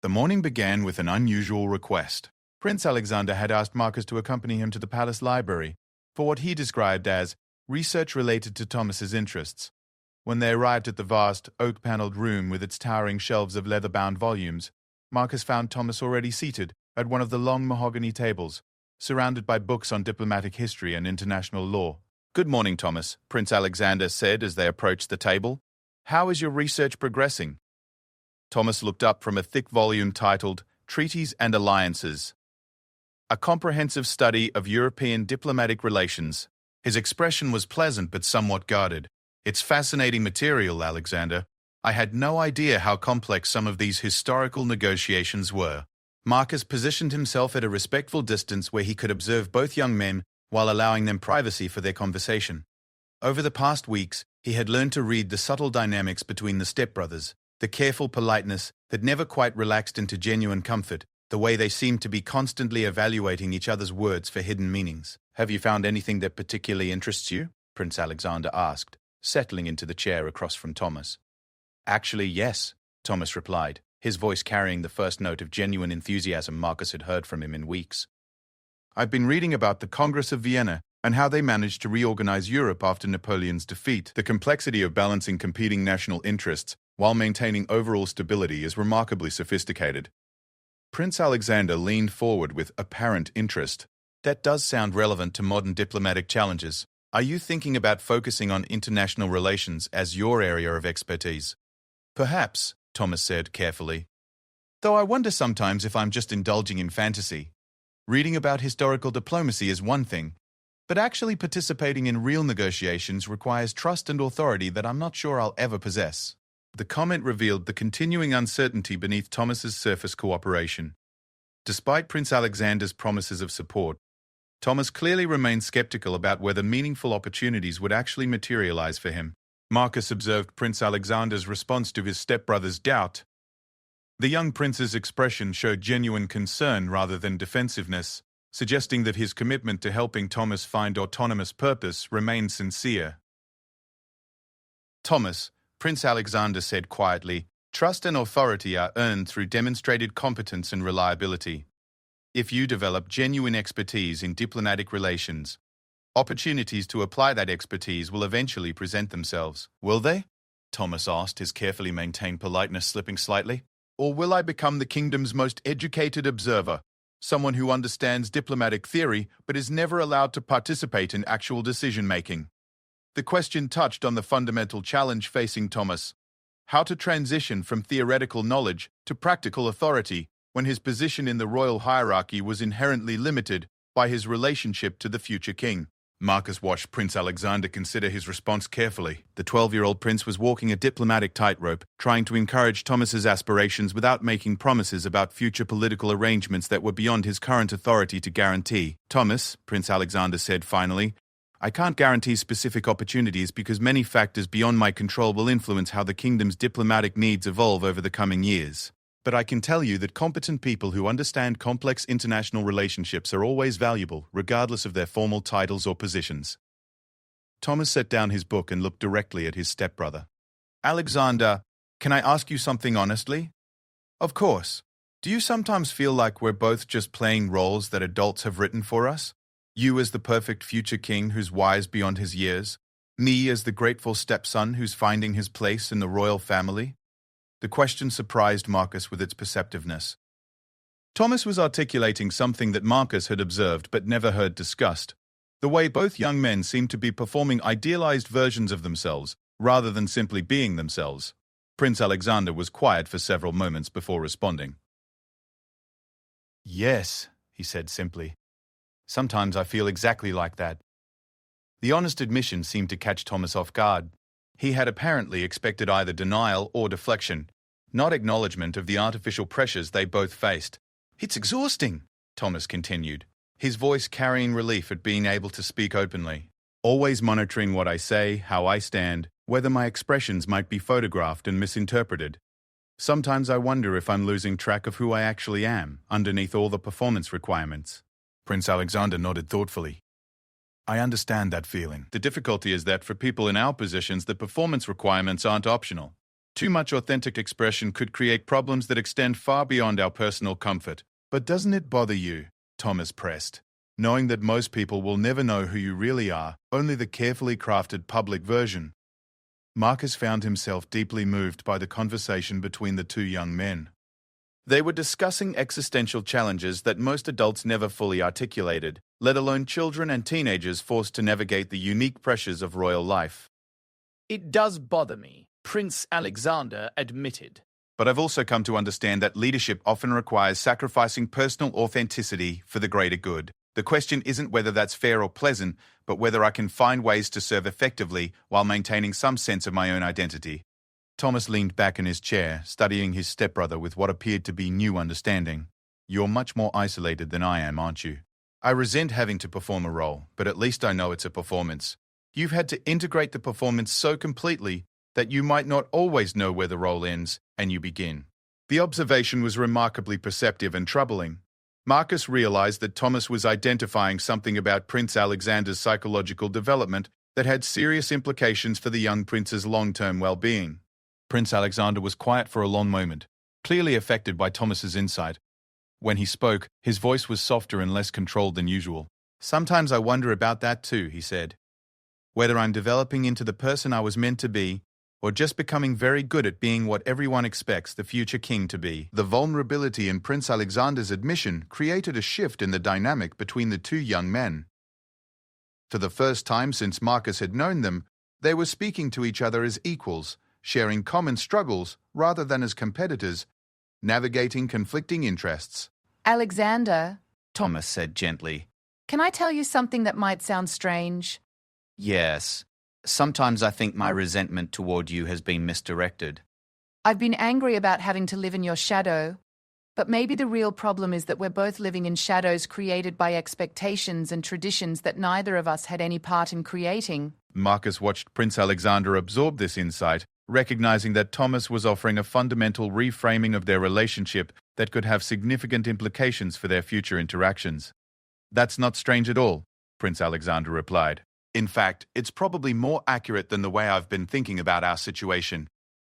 The morning began with an unusual request. Prince Alexander had asked Marcus to accompany him to the palace library for what he described as research related to Thomas's interests. When they arrived at the vast, oak-paneled room with its towering shelves of leather-bound volumes, Marcus found Thomas already seated, at one of the long mahogany tables, surrounded by books on diplomatic history and international law. "Good morning, Thomas," Prince Alexander said as they approached the table. "How is your research progressing?" Thomas looked up from a thick volume titled Treaties and Alliances, a comprehensive study of European diplomatic relations. His expression was pleasant but somewhat guarded. "It's fascinating material, Alexander. I had no idea how complex some of these historical negotiations were." Marcus positioned himself at a respectful distance where he could observe both young men while allowing them privacy for their conversation. Over the past weeks, he had learned to read the subtle dynamics between the stepbrothers, the careful politeness that never quite relaxed into genuine comfort, the way they seemed to be constantly evaluating each other's words for hidden meanings. "Have you found anything that particularly interests you?" Prince Alexander asked, settling into the chair across from Thomas. "Actually, yes," Thomas replied, his voice carrying the first note of genuine enthusiasm Marcus had heard from him in weeks. "I've been reading about the Congress of Vienna and how they managed to reorganize Europe after Napoleon's defeat. The complexity of balancing competing national interests while maintaining overall stability is remarkably sophisticated." Prince Alexander leaned forward with apparent interest. "That does sound relevant to modern diplomatic challenges. Are you thinking about focusing on international relations as your area of expertise?" "Perhaps," Thomas said carefully. "Though I wonder sometimes if I'm just indulging in fantasy. Reading about historical diplomacy is one thing, but actually participating in real negotiations requires trust and authority that I'm not sure I'll ever possess." The comment revealed the continuing uncertainty beneath Thomas's surface cooperation. Despite Prince Alexander's promises of support, Thomas clearly remained skeptical about whether meaningful opportunities would actually materialize for him. Marcus observed Prince Alexander's response to his stepbrother's doubt. The young prince's expression showed genuine concern rather than defensiveness, suggesting that his commitment to helping Thomas find autonomous purpose remained sincere. "Thomas," Prince Alexander said quietly, "trust and authority are earned through demonstrated competence and reliability. If you develop genuine expertise in diplomatic relations, opportunities to apply that expertise will eventually present themselves." "Will they?" Thomas asked, his carefully maintained politeness slipping slightly. "Or will I become the kingdom's most educated observer, someone who understands diplomatic theory but is never allowed to participate in actual decision-making?" The question touched on the fundamental challenge facing Thomas: how to transition from theoretical knowledge to practical authority when his position in the royal hierarchy was inherently limited by his relationship to the future king. Marcus watched Prince Alexander consider his response carefully. The 12-year-old prince was walking a diplomatic tightrope, trying to encourage Thomas's aspirations without making promises about future political arrangements that were beyond his current authority to guarantee. "Thomas," Prince Alexander said finally, "I can't guarantee specific opportunities because many factors beyond my control will influence how the kingdom's diplomatic needs evolve over the coming years. But I can tell you that competent people who understand complex international relationships are always valuable, regardless of their formal titles or positions." Thomas set down his book and looked directly at his stepbrother. "Alexander, can I ask you something honestly?" "Of course. Do you sometimes feel like we're both just playing roles that adults have written for us? You as the perfect future king who's wise beyond his years, me as the grateful stepson who's finding his place in the royal family?" The question surprised Marcus with its perceptiveness. Thomas was articulating something that Marcus had observed but never heard discussed: the way both young men seemed to be performing idealized versions of themselves rather than simply being themselves. Prince Alexander was quiet for several moments before responding. "Yes," he said simply. "Sometimes I feel exactly like that." The honest admission seemed to catch Thomas off guard. He had apparently expected either denial or deflection, not acknowledgement of the artificial pressures they both faced. "It's exhausting," Thomas continued, his voice carrying relief at being able to speak openly. "Always monitoring what I say, how I stand, whether my expressions might be photographed and misinterpreted. Sometimes I wonder if I'm losing track of who I actually am, underneath all the performance requirements." Prince Alexander nodded thoughtfully. "I understand that feeling. The difficulty is that for people in our positions, the performance requirements aren't optional. Too much authentic expression could create problems that extend far beyond our personal comfort." "But doesn't it bother you," Thomas pressed, "knowing that most people will never know who you really are, only the carefully crafted public version?" Marcus found himself deeply moved by the conversation between the two young men. They were discussing existential challenges that most adults never fully articulated, let alone children and teenagers forced to navigate the unique pressures of royal life. It does bother me, Prince Alexander admitted. But I've also come to understand that leadership often requires sacrificing personal authenticity for the greater good. The question isn't whether that's fair or pleasant, but whether I can find ways to serve effectively while maintaining some sense of my own identity. Thomas leaned back in his chair, studying his stepbrother with what appeared to be new understanding. You're much more isolated than I am, aren't you? I resent having to perform a role, but at least I know it's a performance. You've had to integrate the performance so completely that you might not always know where the role ends and you begin. The observation was remarkably perceptive and troubling. Marcus realized that Thomas was identifying something about Prince Alexander's psychological development that had serious implications for the young prince's long-term well-being. Prince Alexander was quiet for a long moment, clearly affected by Thomas's insight. When he spoke, his voice was softer and less controlled than usual. Sometimes I wonder about that too, he said. Whether I'm developing into the person I was meant to be, or just becoming very good at being what everyone expects the future king to be. The vulnerability in Prince Alexander's admission created a shift in the dynamic between the two young men. For the first time since Marcus had known them, they were speaking to each other as equals, sharing common struggles rather than as competitors, navigating conflicting interests. Alexander, Thomas said gently. can I tell you something that might sound strange? Yes. Sometimes I think my resentment toward you has been misdirected. I've been angry about having to live in your shadow, but maybe the real problem is that we're both living in shadows created by expectations and traditions that neither of us had any part in creating. Marcus watched Prince Alexander absorb this insight, recognizing that Thomas was offering a fundamental reframing of their relationship that could have significant implications for their future interactions. That's not strange at all, Prince Alexander replied. In fact, it's probably more accurate than the way I've been thinking about our situation.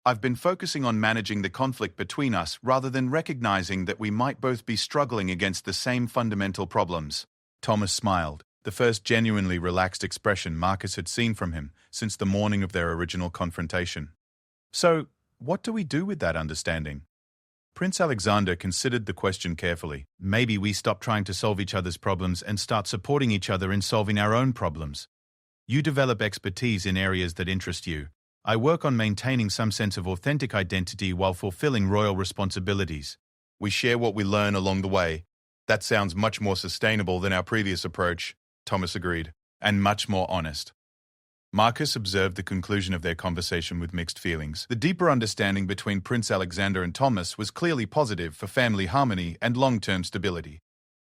I've been focusing on managing the conflict between us rather than recognizing that we might both be struggling against the same fundamental problems. Thomas smiled, the first genuinely relaxed expression Marcus had seen from him since the morning of their original confrontation. So, what do we do with that understanding? Prince Alexander considered the question carefully. Maybe we stop trying to solve each other's problems and start supporting each other in solving our own problems. You develop expertise in areas that interest you. I work on maintaining some sense of authentic identity while fulfilling royal responsibilities. We share what we learn along the way. That sounds much more sustainable than our previous approach, Thomas agreed, and much more honest. Marcus observed the conclusion of their conversation with mixed feelings. The deeper understanding between Prince Alexander and Thomas was clearly positive for family harmony and long-term stability.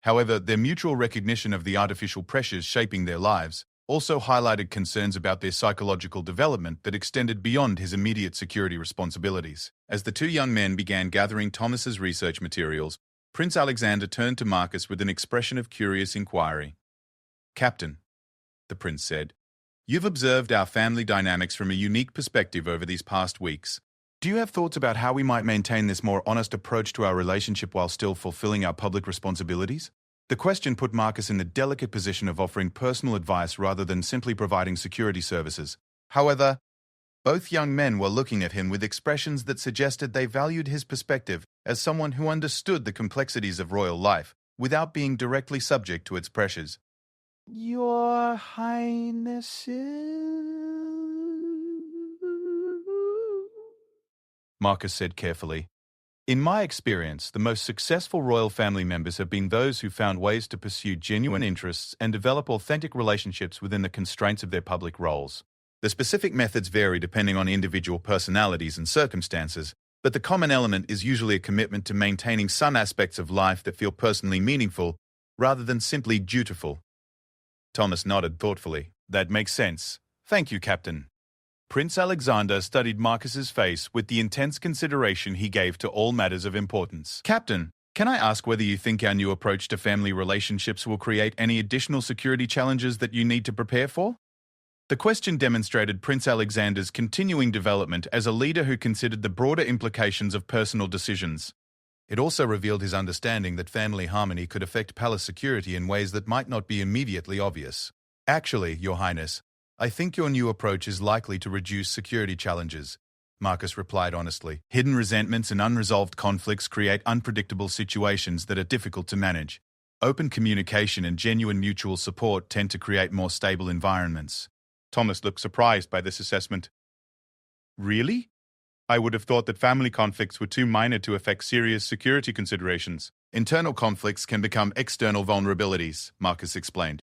However, their mutual recognition of the artificial pressures shaping their lives also highlighted concerns about their psychological development that extended beyond his immediate security responsibilities. As the two young men began gathering Thomas's research materials, Prince Alexander turned to Marcus with an expression of curious inquiry. "Captain," the prince said, "you've observed our family dynamics from a unique perspective over these past weeks. Do you have thoughts about how we might maintain this more honest approach to our relationship while still fulfilling our public responsibilities?" The question put Marcus in the delicate position of offering personal advice rather than simply providing security services. However, both young men were looking at him with expressions that suggested they valued his perspective as someone who understood the complexities of royal life without being directly subject to its pressures. "Your Highnesses," Marcus said carefully. "In my experience, the most successful royal family members have been those who found ways to pursue genuine interests and develop authentic relationships within the constraints of their public roles. The specific methods vary depending on individual personalities and circumstances, but the common element is usually a commitment to maintaining some aspects of life that feel personally meaningful rather than simply dutiful." Thomas nodded thoughtfully. "That makes sense. Thank you, Captain." Prince Alexander studied Marcus's face with the intense consideration he gave to all matters of importance. "Captain, can I ask whether you think our new approach to family relationships will create any additional security challenges that you need to prepare for?" The question demonstrated Prince Alexander's continuing development as a leader who considered the broader implications of personal decisions. It also revealed his understanding that family harmony could affect palace security in ways that might not be immediately obvious. "Actually, Your Highness, I think your new approach is likely to reduce security challenges. Marcus replied honestly. Hidden resentments and unresolved conflicts create unpredictable situations that are difficult to manage. Open communication and genuine mutual support tend to create more stable environments. Thomas looked surprised by this assessment. Really? I would have thought that family conflicts were too minor to affect serious security considerations. Internal conflicts can become external vulnerabilities, Marcus explained.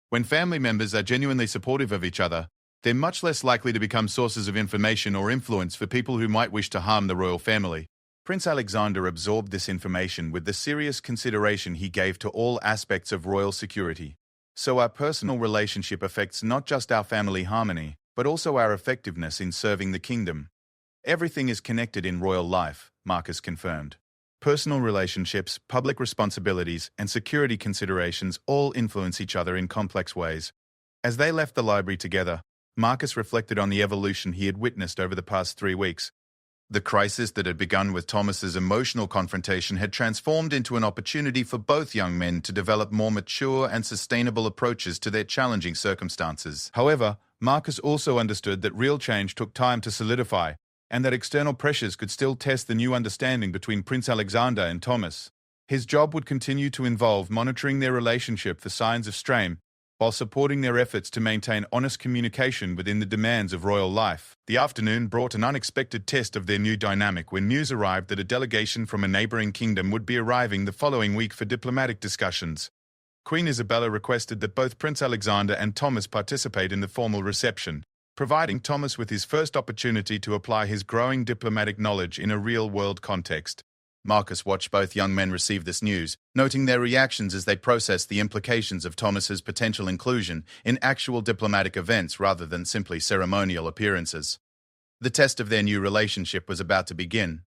When family members are genuinely supportive of each other, they're much less likely to become sources of information or influence for people who might wish to harm the royal family. Prince Alexander absorbed this information with the serious consideration he gave to all aspects of royal security. So our personal relationship affects not just our family harmony, but also our effectiveness in serving the kingdom. Everything is connected in royal life, Marcus confirmed. Personal relationships, public responsibilities, and security considerations all influence each other in complex ways. As they left the library together, Marcus reflected on the evolution he had witnessed over the past 3 weeks. The crisis that had begun with Thomas's emotional confrontation had transformed into an opportunity for both young men to develop more mature and sustainable approaches to their challenging circumstances. However, Marcus also understood that real change took time to solidify, and that external pressures could still test the new understanding between Prince Alexander and Thomas. His job would continue to involve monitoring their relationship for signs of strain, while supporting their efforts to maintain honest communication within the demands of royal life. The afternoon brought an unexpected test of their new dynamic when news arrived that a delegation from a neighboring kingdom would be arriving the following week for diplomatic discussions. Queen Isabella requested that both Prince Alexander and Thomas participate in the formal reception, providing Thomas with his first opportunity to apply his growing diplomatic knowledge in a real-world context. Marcus watched both young men receive this news, noting their reactions as they processed the implications of Thomas's potential inclusion in actual diplomatic events rather than simply ceremonial appearances. The test of their new relationship was about to begin,